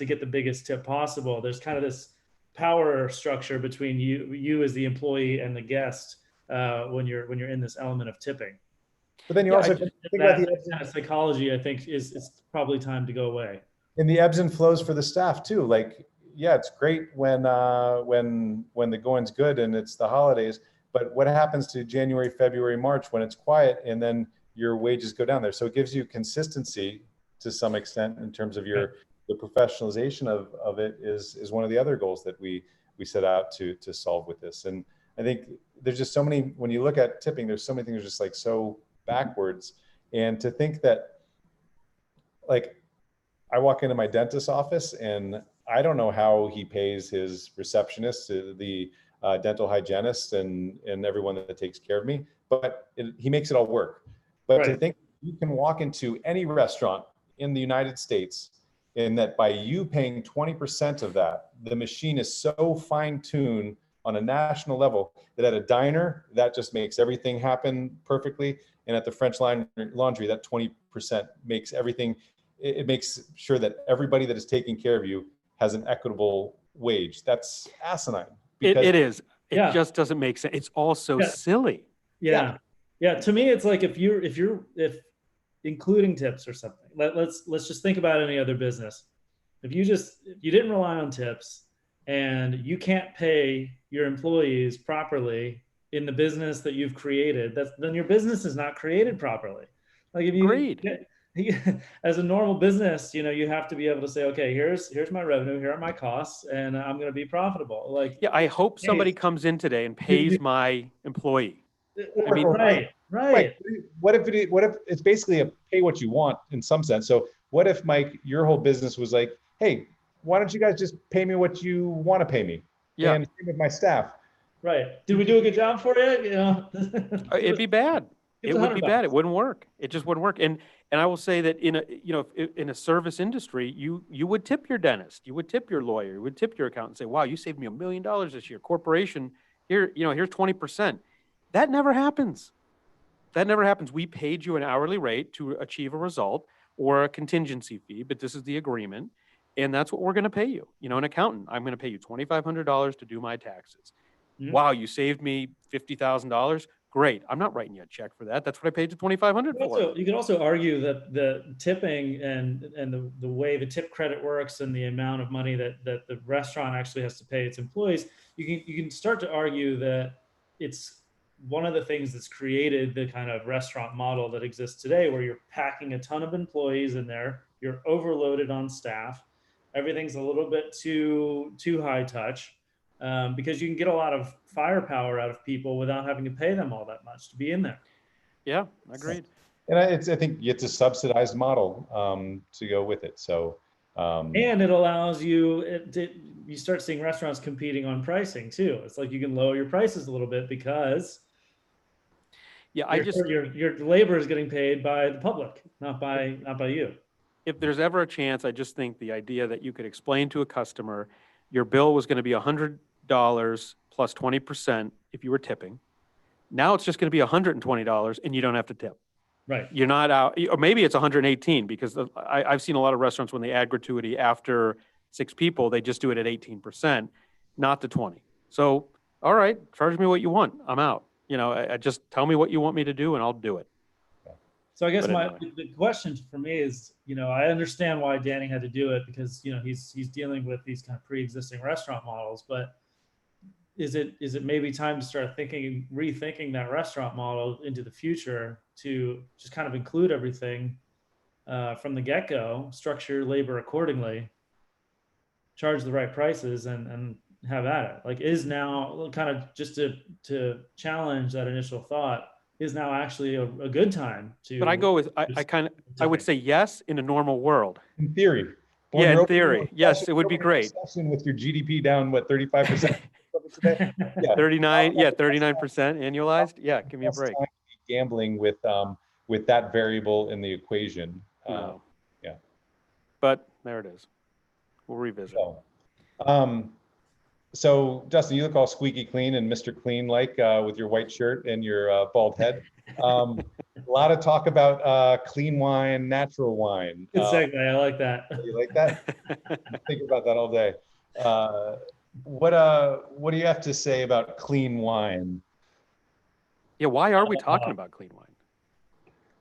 get the biggest tip possible. There's kind of this power structure between you as the employee and the guest when you're in this element of tipping. but then you Yeah, also think about That the kind of psychology, I think, is probably time to go away. and the ebbs and flows for the staff too. Like, yeah, it's great when the going's good and it's the holidays, but what happens to January, February, March when it's quiet and then your wages go down there? So it gives you consistency to some extent in terms of the professionalization of it is one of the other goals that we set out to solve with this. And I think there's just so many, when you look at tipping, there's so many things just like so backwards. And to think that, like, I walk into my dentist's office and I don't know how he pays his receptionist, the dental hygienist, and everyone that takes care of me, but he makes it all work. But to Right. think you can walk into any restaurant in the United States, and that by you paying 20% of that, the machine is so fine-tuned on a national level that at a diner, that just makes everything happen perfectly. And at the French Laundry, that 20% makes everything, it makes sure that everybody that is taking care of you has an equitable wage. That's asinine. It is. It Yeah. just doesn't make sense. It's all so Yeah. silly. Yeah. To me, it's like if including tips or something, let's just think about any other business. If you didn't rely on tips and you can't pay your employees properly in the business that you've created, then your business is not created properly. Like if you Agreed. as a normal business, you have to be able to say, okay, here's my revenue, here are my costs, and I'm going to be profitable. Like, Yeah, I hope somebody hey, comes in today and pays my employee. I mean, right. What if it's basically a pay what you want in some sense? So what if, Mike, your whole business was like, hey, why don't you guys just pay me what you want to pay me? Yeah. And same with my staff. Right. Did we do a good job for you? It'd be bad. It's It would be $100. bad. It wouldn't work. It just wouldn't work. And I will say that in a service industry, you would tip your dentist, you would tip your lawyer, you would tip your accountant, and say, wow, you saved me $1 million this year. Corporation, here's 20%. That never happens. That never happens. We paid you an hourly rate to achieve a result or a contingency fee, but this is the agreement. And that's what we're going to pay you. An accountant, I'm going to pay you $2,500 to do my taxes. Mhm. Wow, you saved me $50,000. Great. I'm not writing you a check for that. That's what I paid you $2,500 for. You could also argue that the tipping and the way the tip credit works and the amount of money that the restaurant actually has to pay its employees, you can start to argue that it's one of the things that's created the kind of restaurant model that exists today, where you're packing a ton of employees in there, you're overloaded on staff, everything's a little bit too high touch. Because you can get a lot of firepower out of people without having to pay them all that much to be in there. Yeah, agreed. And I think it's a subsidized model to go with it. So, and it allows you start seeing restaurants competing on pricing too. It's like you can lower your prices a little bit because your labor is getting paid by the public, not by you. If there's ever a chance, I just think the idea that you could explain to a customer your bill was going to be $100 plus 20% if you were tipping. Now it's just going to be $120 and you don't have to tip. Right. You're not out, or maybe it's 118 because I've seen a lot of restaurants when they add gratuity after 6 people, they just do it at 18%, not the 20. So, all right, charge me what you want. I'm out. I just tell me what you want me to do and I'll do it. So I guess the question for me is, I understand why Danny had to do it because, he's dealing with these kind of pre-existing restaurant models, but is it maybe time to start rethinking that restaurant model into the future to just kind of include everything from the get-go, structure labor accordingly, charge the right prices, and have at it. Like, is now kind of just to challenge that initial thought, is now actually a good time to. But I go with, I would say yes in a normal world. In theory. Yeah, in theory, yes, it would be great. With your GDP down, what, 35% today? Yeah. 39%, yeah, 39% annualized. Yeah, give me a break. Gambling with that variable in the equation. No. Yeah. But there it is. We'll revisit. So Justin, you look all squeaky clean and Mr. Clean like with your white shirt and your bald head. A lot of talk about clean wine, natural wine. Good segue. I like that. You like that? Think about that all day. What do you have to say about clean wine? Yeah, why are we talking about clean wine?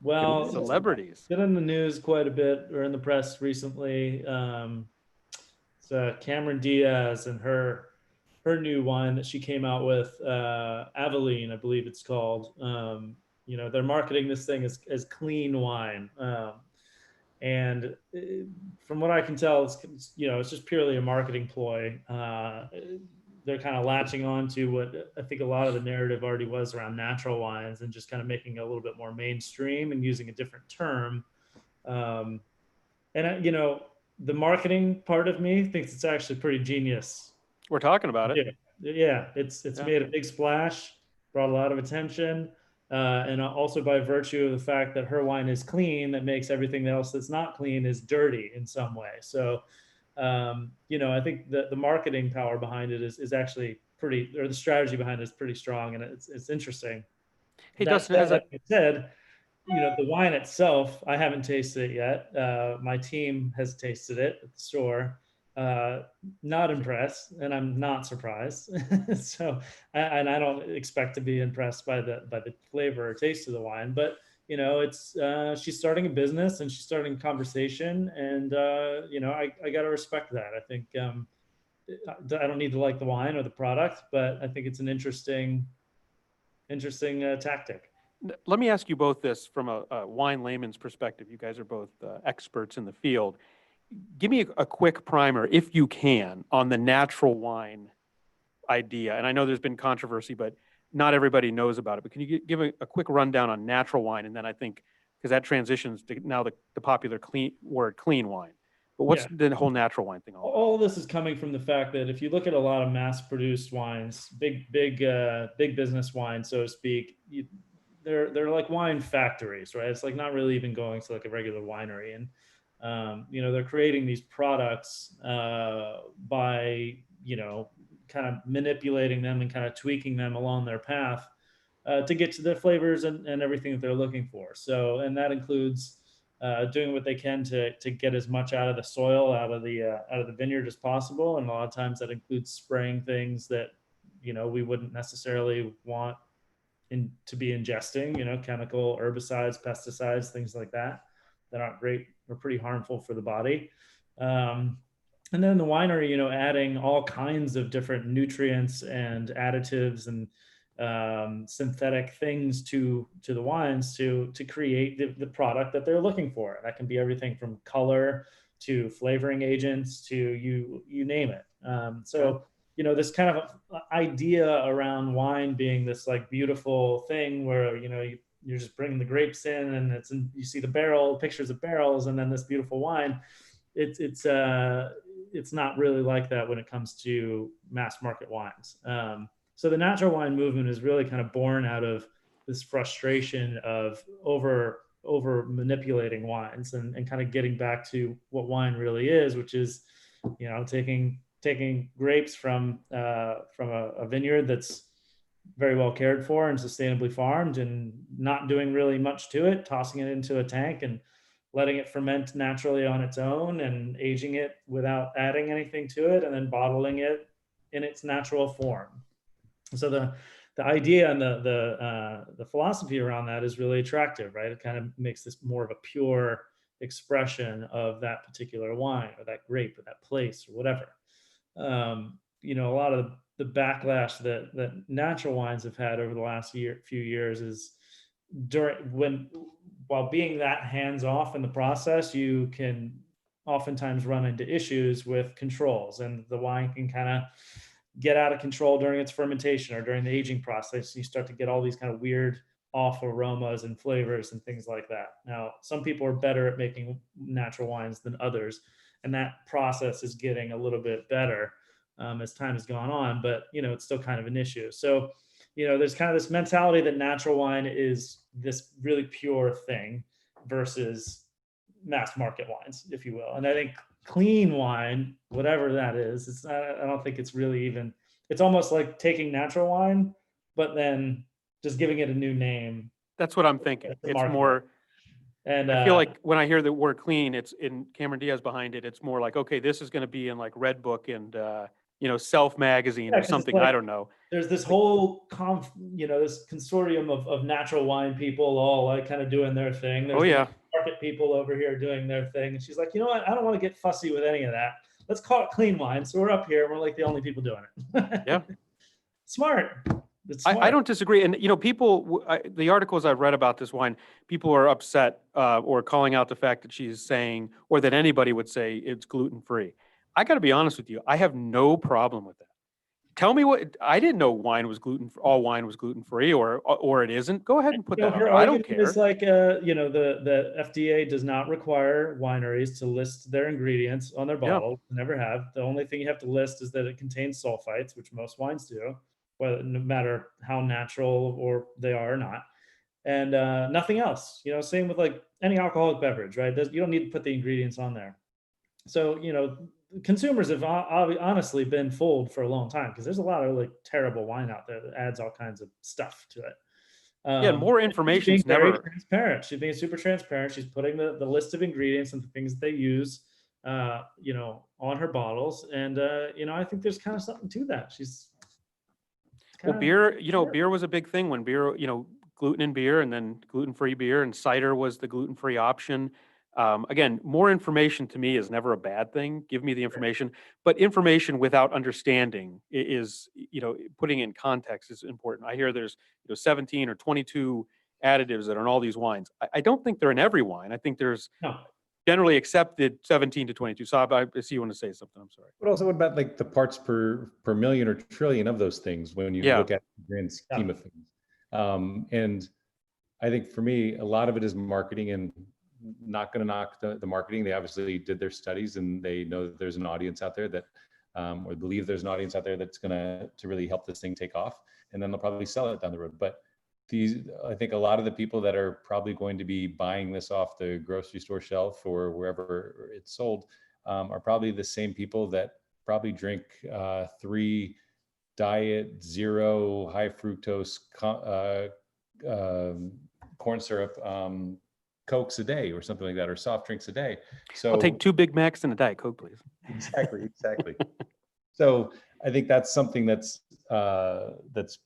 Well, celebrities. It's been in the news quite a bit, or in the press recently. It's Cameron Diaz and her new wine that she came out with, Aveline, I believe it's called. They're marketing this thing as clean wine. And from what I can tell, it's just purely a marketing ploy. They're kind of latching on to what I think a lot of the narrative already was around natural wines, and just kind of making it a little bit more mainstream and using a different term. The marketing part of me thinks it's actually pretty genius. We're talking about it. Yeah, it's made a big splash, brought a lot of attention. And also by virtue of the fact that her wine is clean, that makes everything else that's not clean is dirty in some way. So, I think the marketing power behind it is actually pretty, or the strategy behind it is pretty strong, and it's interesting. Hey, Dustin, as I said, the wine itself, I haven't tasted it yet. My team has tasted it at the store. Not impressed, and I'm not surprised. So, and I don't expect to be impressed by the flavor or taste of the wine, but it's she's starting a business and she's starting a conversation, and I got to respect that. I think I don't need to like the wine or the product, but I think it's an interesting tactic. Let me ask you both this from a wine layman's perspective. You guys are both experts in the field. Give me a quick primer, if you can, on the natural wine idea. And I know there's been controversy, but not everybody knows about it. But can you give a quick rundown on natural wine? And then I think, because that transitions to now the popular clean wine. But what's the whole natural wine thing all about? All this is coming from the fact that if you look at a lot of mass-produced wines, big business wine, so to speak, they're like wine factories, right? It's like not really even going to like a regular winery. And they're creating these products by kind of manipulating them and kind of tweaking them along their path to get to the flavors and everything that they're looking for. So, and that includes doing what they can to get as much out of the soil, out of the vineyard as possible. And a lot of times that includes spraying things that we wouldn't necessarily want to be ingesting, chemical herbicides, pesticides, things like that aren't great or pretty harmful for the body. And then the winery, adding all kinds of different nutrients and additives and synthetic things to the wines to create the product that they're looking for. That can be everything from color to flavoring agents to you name it. This kind of idea around wine being this like beautiful thing where you're just bringing the grapes in, and you see the pictures of barrels, and then this beautiful wine. It's not really like that when it comes to mass market wines. So the natural wine movement is really kind of born out of this frustration of over manipulating wines and kind of getting back to what wine really is, which is taking grapes from a vineyard that's very well cared for and sustainably farmed, and not doing really much to it, tossing it into a tank and letting it ferment naturally on its own, and aging it without adding anything to it, and then bottling it in its natural form. So the idea and the philosophy around that is really attractive, right? It kind of makes this more of a pure expression of that particular wine or that grape or that place or whatever. A lot of the backlash that natural wines have had over the last few years is while being that hands off in the process, you can oftentimes run into issues with controls, and the wine can kind of get out of control during its fermentation or during the aging process. You start to get all these kind of weird off aromas and flavors and things like that. Now, some people are better at making natural wines than others, and that process is getting a little bit better as time has gone on, but it's still kind of an issue. So there's kind of this mentality that natural wine is this really pure thing versus mass market wines, if you will. And I think clean wine, whatever that is, I don't think it's really even, it's almost like taking natural wine, but then just giving it a new name. That's what I'm thinking. It's more, and I feel like when I hear the word clean, it's in Cameron Diaz behind it. It's more like, okay, this is going to be in like Red Book and, Self Magazine or something. Like, I don't know. There's this whole this consortium of natural wine people all like kind of doing their thing. There's market people over here doing their thing. And she's like, you know what? I don't want to get fussy with any of that. Let's call it clean wine. So we're up here and we're like the only people doing it. Yeah. Smart. I don't disagree. And, people, the articles I've read about this wine, people are upset or calling out the fact that she's saying, or that anybody would say it's gluten-free. I got to be honest with you. I have no problem with that. Tell me I didn't know all wine was gluten-free or it isn't. Go ahead and put that out. I don't care. It's like, the FDA does not require wineries to list their ingredients on their bottle. Yeah. Never have. The only thing you have to list is that it contains sulfites, which most wines do, no matter how natural or they are or not. And nothing else. Same with like any alcoholic beverage, right? You don't need to put the ingredients on there. So, consumers have honestly been fooled for a long time because there's a lot of like terrible wine out there that adds all kinds of stuff to it. More information. She's being very transparent. She's being super transparent. She's putting the list of ingredients and the things that they use, on her bottles. And, I think there's kind of something to that. Beer, beer was a big thing when beer, gluten in beer and then gluten-free beer, and cider was the gluten-free option. Again, more information to me is never a bad thing. Give me the information, but information without understanding is, putting in context is important. I hear there's 17 or 22 additives that are in all these wines. I don't think they're in every wine. I think there's generally accepted 17 to 22. So I see you want to say something. I'm sorry. But also, what about like the parts per million or trillion of those things when you look at the grand scheme of things? And I think for me, a lot of it is marketing, and not going to knock the marketing. They obviously did their studies and they know that there's an audience out there that, or believe there's an audience out there that's going to really help this thing take off, and then they'll probably sell it down the road. But I think a lot of the people that are probably going to be buying this off the grocery store shelf or wherever it's sold are probably the same people that probably drink 3 diet, 0 high fructose corn syrup Cokes a day or something like that, or soft drinks a day. So I'll take 2 Big Macs and a Diet Coke, please. Exactly. So I think that's something that's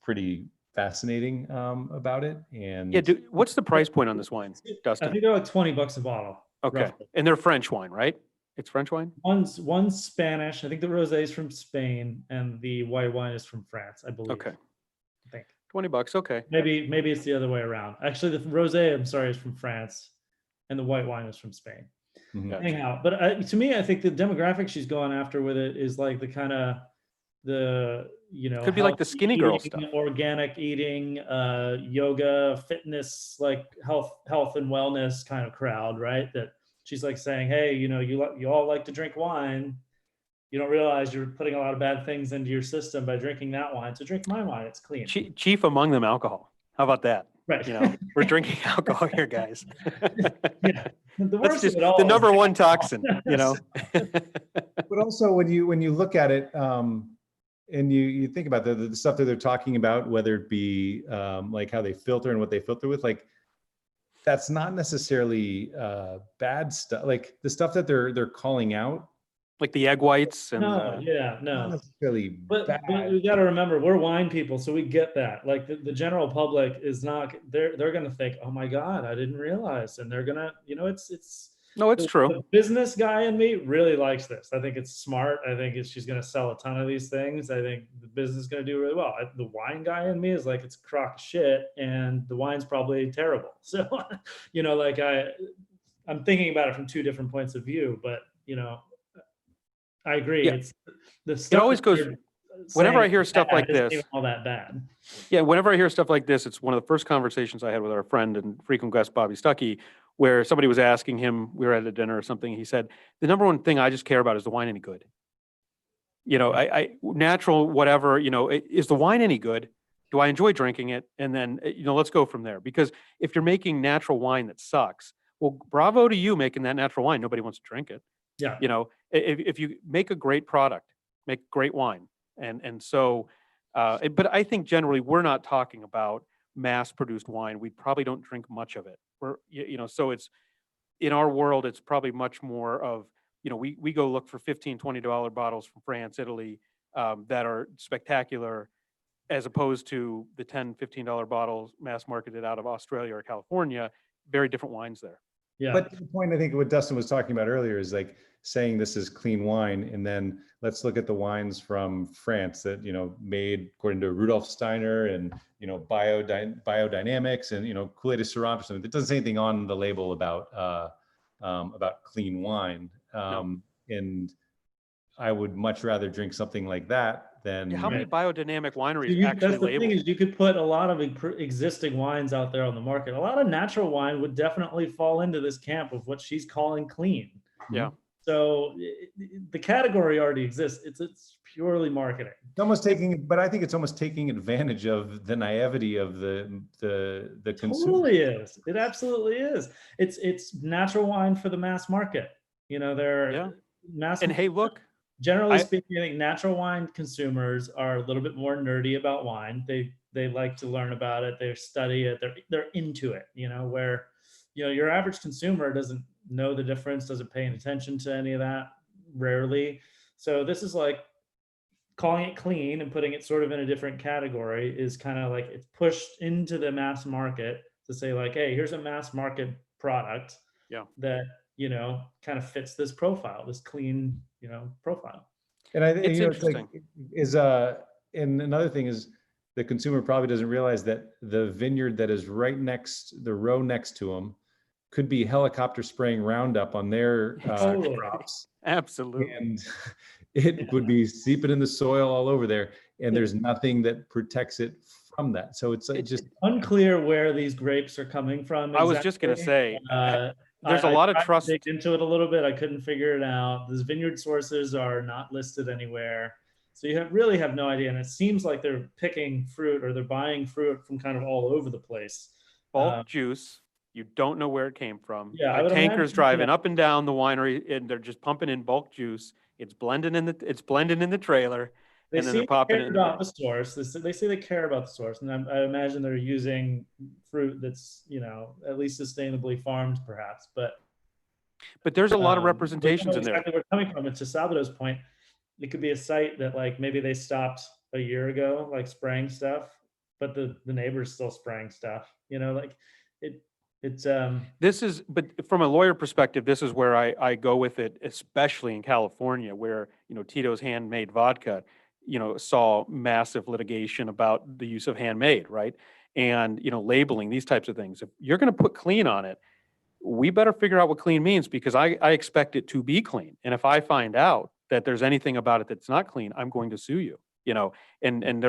pretty fascinating about it. And what's the price point on this wine, Dustin? I think they're like $20 a bottle. Okay, roughly. And they're French wine, right? It's French wine. One's Spanish. I think the rosé is from Spain, and the white wine is from France, I believe. Okay. I think $20. Okay. Maybe it's the other way around. Actually, the rosé, I'm sorry, is from France, and the white wine is from Spain. Mm-hmm. Anyhow, but to me, I think the demographic she's going after with it is like the kind of could be like the skinny girl stuff, organic eating, yoga, fitness, like health and wellness kind of crowd, right? That she's like saying, hey, you all like to drink wine. You don't realize you're putting a lot of bad things into your system by drinking that wine. So drink my wine; it's clean. Chief among them, alcohol. How about that? Right. We're drinking alcohol here, guys. Yeah. That's just the number one toxin, But also when you look at it, and you think about the stuff that they're talking about, whether it be like how they filter and what they filter with, like that's not necessarily bad stuff. Like the stuff that they're calling out, like the egg whites and not necessarily but we got to remember, we're wine people, so we get that. Like the general public is not, they're gonna think, oh my god, I didn't realize, and they're gonna, it's No, it's true. The business guy in me really likes this. I think it's smart. I think she's going to sell a ton of these things. I think the business is going to do really well. The wine guy in me is like, it's a crock of shit and the wine's probably terrible. So, like I'm thinking about it from two different points of view, but I agree. Yeah. It's the It stuff always that goes, you're whenever I saying hear stuff bad like isn't this, even all that bad. yeah, whenever I hear stuff like this, it's one of the first conversations I had with our friend and frequent guest, Bobby Stuckey, where somebody was asking him, we were at a dinner or something, he said, the number one thing I just care about is the wine any good? Natural, whatever, is the wine any good? Do I enjoy drinking it? And then, let's go from there. Because if you're making natural wine that sucks, well, bravo to you making that natural wine. Nobody wants to drink it. Yeah. If you make a great product, make great wine. And so, but I think generally we're not talking about mass produced wine. We probably don't drink much of it. So it's, in our world, it's probably much more of, we go look for $15, $20 bottles from France, Italy, that are spectacular, as opposed to the $10, $15 bottles mass marketed out of Australia or California. Very different wines there. Yeah. But the point, I think what Dustin was talking about earlier is like saying this is clean wine, and then let's look at the wines from France that, made according to Rudolf Steiner and, biodynamics and, Kool-Aid de Syrah or something. That doesn't say anything on the label about clean wine. No. And I would much rather drink something like that than. Yeah, how many biodynamic wineries actually that's the label? thing, is you could put a lot of existing wines out there on the market. A lot of natural wine would definitely fall into this camp of what she's calling clean. Yeah. So the category already exists. It's purely marketing. It's almost but I think it's almost taking advantage of the naivety of the consumer. Totally is. It absolutely is. It's natural wine for the mass market. They're mass. And hey, look, generally speaking, I think natural wine consumers are a little bit more nerdy about wine. They like to learn about it. They study it. They're into it. Where your average consumer doesn't know the difference, doesn't pay attention to any of that, rarely. So this is like calling it clean and putting it sort of in a different category is kind of like it's pushed into the mass market to say like, hey, here's a mass market product that kind of fits this profile, this clean profile. And I think it's interesting. And another thing is the consumer probably doesn't realize that the vineyard that is right next, the row next to them, could be helicopter spraying Roundup on their crops. Absolutely. And it would be seeping in the soil all over there, and there's nothing that protects it from that. So it's just unclear where these grapes are coming from. Exactly. I was just going to say, there's a lot of trust. I dig into it a little bit. I couldn't figure it out. These vineyard sources are not listed anywhere. So you really have no idea. And it seems like they're picking fruit or they're buying fruit from kind of all over the place. Bulk juice. You don't know where it came from. Yeah, tankers driving up and down the winery, and they're just pumping in bulk juice. It's blending in the trailer, and then they're popping it in about the source. They say they care about the source, and I imagine they're using fruit that's at least sustainably farmed, perhaps. But there's a lot of representations in there. Exactly where it's coming from. And to Salvador's point, it could be a site that like maybe they stopped a year ago, like spraying stuff, but the neighbor's still spraying stuff. But from a lawyer perspective, this is where I go with it, especially in California, where, Tito's handmade vodka, saw massive litigation about the use of handmade, right? And, labeling, these types of things. If you're going to put clean on it, we better figure out what clean means, because I expect it to be clean. And if I find out that there's anything about it that's not clean, I'm going to sue you. And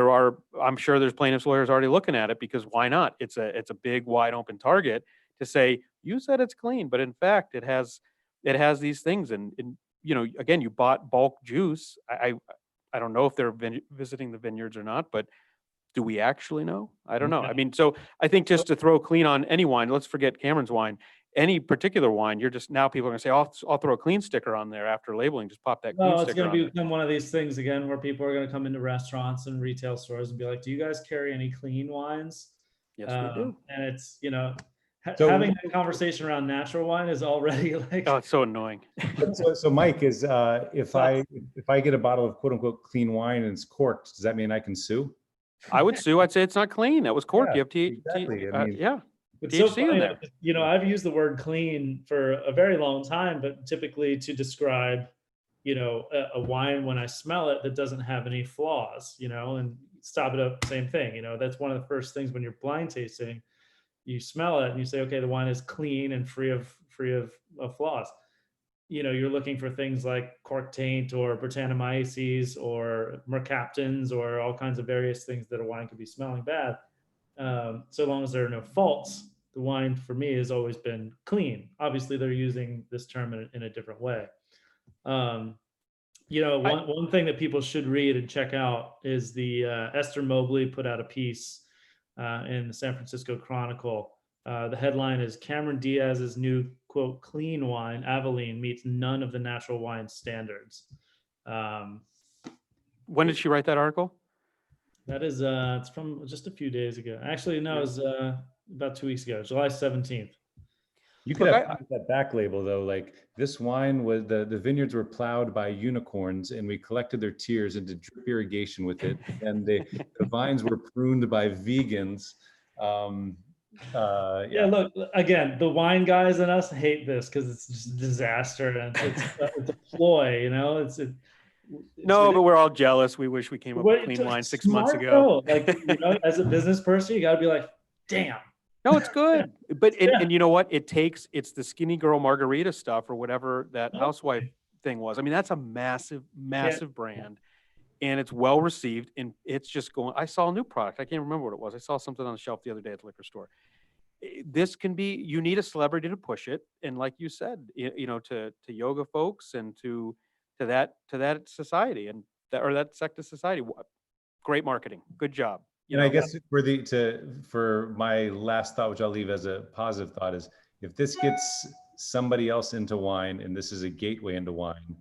I'm sure there's plaintiffs' lawyers already looking at it, because why not? It's a big, wide open target to say, you said it's clean, but in fact it has these things. And again, you bought bulk juice. I don't know if they're visiting the vineyards or not, but do we actually know? I don't know. I mean, so I think just to throw clean on any wine, let's forget Cameron's wine, any particular wine, you're just, now people are gonna say, I'll throw a clean sticker on there after labeling, just pop that clean sticker on. It's gonna become one of these things again, where people are gonna come into restaurants and retail stores and be like, do you guys carry any clean wines? Yes, we do. And it's, having a conversation around natural wine is already like, oh, it's so annoying. So Mike, is if I get a bottle of quote unquote clean wine and it's corked, does that mean I can sue? I would sue. I'd say it's not clean. That was cork. Yeah, You have to exactly. It's so THC in funny, there. you know, I've used the word clean for a very long time, but typically to describe, you know, a wine when I smell it that doesn't have any flaws, you know, and stop it up, same thing. You know, that's one of the first things when you're blind tasting, you smell it and you say, okay, the wine is clean and free of flaws. You know, you're looking for things like cork taint or Brettanomyces or mercaptans or all kinds of various things that a wine could be smelling bad. So long as there are no faults, the wine for me has always been clean. Obviously, they're using this term in a different way. Um, you know, I, one thing that people should read and check out is the Esther Mobley put out a piece in the San Francisco Chronicle. The headline is Cameron Diaz's new quote clean wine, Aveline, meets none of the natural wine standards. when did she write that article? That is, it's from just a few days ago. Actually, no, it was about 2 weeks ago, July 17th. You could Look, have that back label though, like this wine was the vineyards were plowed by unicorns and we collected their tears into drip irrigation with it. And the vines were pruned by vegans. Yeah, look, again, the wine guys and us hate this because it's just a disaster and it's a ploy, you know. No, but we're all jealous. We wish we came up with clean wine 6 months ago. Like, you know, as a business person, you got to be like, damn. No, it's good. But and you know what? It's the skinny girl margarita stuff or whatever that housewife thing was. I mean, that's a massive brand, and it's well received. And it's just going. I saw a new product. I can't remember what it was. I saw something on the shelf the other day at the liquor store. This can be. You need a celebrity to push it, and like you said, you know, to yoga folks and to that society and that sect of society. Great marketing. Good job. And I guess for my last thought, which I'll leave as a positive thought, is if this gets somebody else into wine and this is a gateway into wine,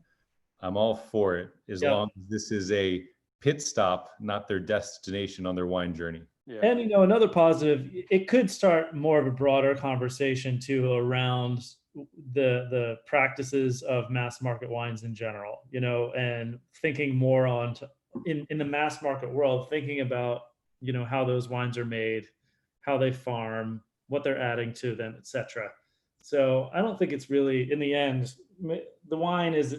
I'm all for it as long as this is a pit stop, not their destination on their wine journey. Yeah. And you know, another positive, it could start more of a broader conversation too around the practices of mass market wines in general, you know, and thinking more on in the mass market world, thinking about, you know, how those wines are made, how they farm, what they're adding to them, etc. So I don't think it's really, in the end, the wine is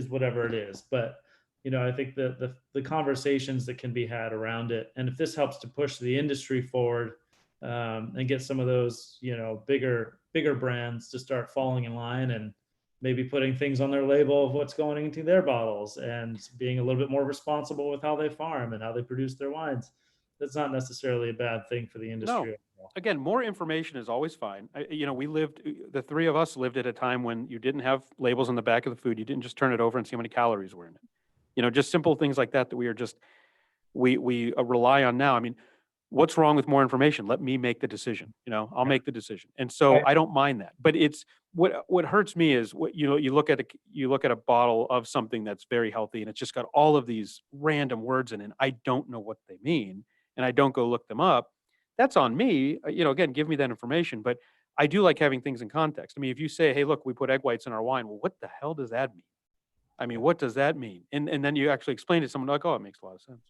whatever it is. But you know, I think the conversations that can be had around it, and if this helps to push the industry forward and get some of those, you know, bigger brands to start falling in line and maybe putting things on their label of what's going into their bottles and being a little bit more responsible with how they farm and how they produce their wines. That's not necessarily a bad thing for the industry. No. Again, more information is always fine. You know, the three of us lived at a time when you didn't have labels on the back of the food. You didn't just turn it over and see how many calories were in it. You know, just simple things like that we rely on now. I mean, what's wrong with more information? Let me make the decision. You know, I'll make the decision. And so I don't mind that. But it's what hurts me is you look at a bottle of something that's very healthy and it's just got all of these random words in it. I don't know what they mean and I don't go look them up. That's on me. You know, again, give me that information. But I do like having things in context. I mean, if you say, hey, look, we put egg whites in our wine. Well, what the hell does that mean? I mean, what does that mean? And then you actually explain to someone like, oh, it makes a lot of sense.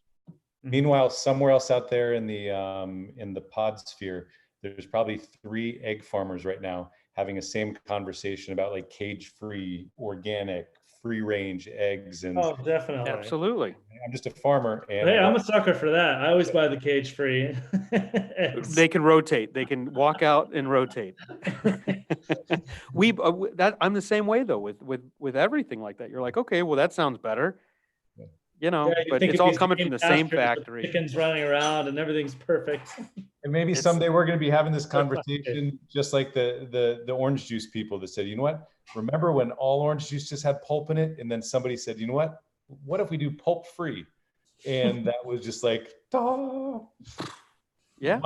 Meanwhile, somewhere else out there in the pod sphere, there's probably 3 egg farmers right now having the same conversation about like cage-free, organic, free-range eggs. And oh, definitely, absolutely. I'm just a farmer, and hey, I'm a sucker for that. I always buy the cage-free. They can rotate. They can walk out and rotate. I'm the same way though with everything like that. You're like, okay, well that sounds better. You know, but it's all coming from the same factory. Chickens running around and everything's perfect. And maybe someday we're going to be having this conversation just like the orange juice people that said, you know what? Remember when all orange juice just had pulp in it? And then somebody said, you know what if we do pulp free? And that was just like, yeah.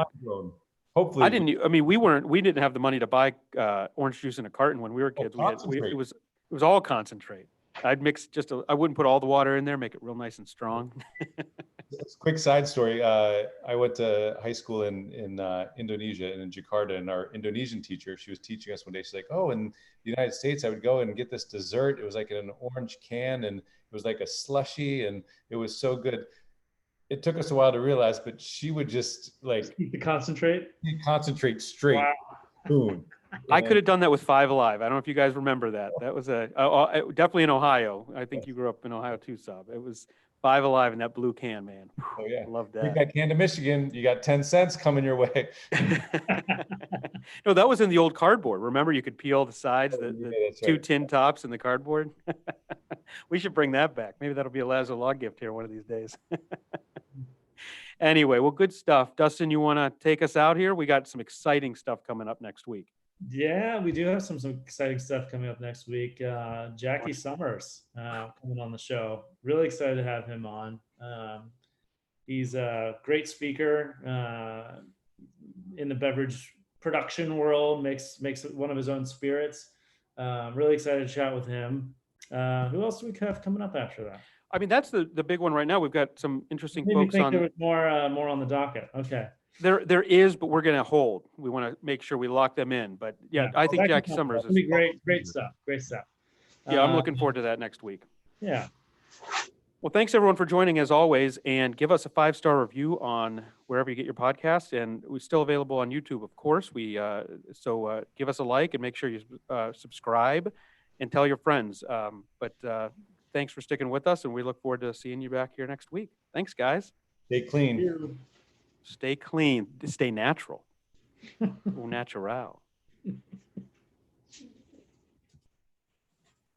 Hopefully, we didn't have the money to buy orange juice in a carton when we were kids. It was all concentrate. I'd mix I wouldn't put all the water in there, make it real nice and strong. Quick side story. I went to high school in Indonesia and in Jakarta, and our Indonesian teacher, she was teaching us one day. She's like, oh, in the United States, I would go and get this dessert. It was like in an orange can and it was like a slushy and it was so good. it took us a while to realize, but she would just like Keep the concentrate. concentrate straight. Wow. Boom. I could have done that with Five Alive. I don't know if you guys remember that. That was definitely in Ohio. I think you grew up in Ohio too, Sab. It was Five Alive in that blue can, man. Oh yeah, Love Take that. that can to Michigan. You got 10 cents coming your way. No, that was in the old cardboard. Remember, you could peel the sides, the that's two right. tin tops in the cardboard. We should bring that back. Maybe that'll be a Lazo Law gift here one of these days. Anyway, well, good stuff. Dustin, you want to take us out here? We got some exciting stuff coming up next week. Yeah, we do have some exciting stuff coming up next week. Jackie Summers coming on the show. Really excited to have him on. He's a great speaker in the beverage production world. Makes it one of his own spirits. Really excited to chat with him. Who else do we have coming up after that? I mean, that's the big one right now. We've got some interesting Made me folks think on. there was more on the docket. Okay. There is, but we're going to hold. We want to make sure we lock them in. But yeah, I think Jackie Summers That'll be is great stuff. Great stuff. Yeah, I'm looking forward to that next week. Yeah. Well, thanks everyone for joining as always, and give us a 5-star review on wherever you get your podcast. And we're still available on YouTube, of course. So give us a like and make sure you subscribe and tell your friends. But thanks for sticking with us, and we look forward to seeing you back here next week. Thanks, guys. Stay clean. Stay clean. Stay natural. Au natural.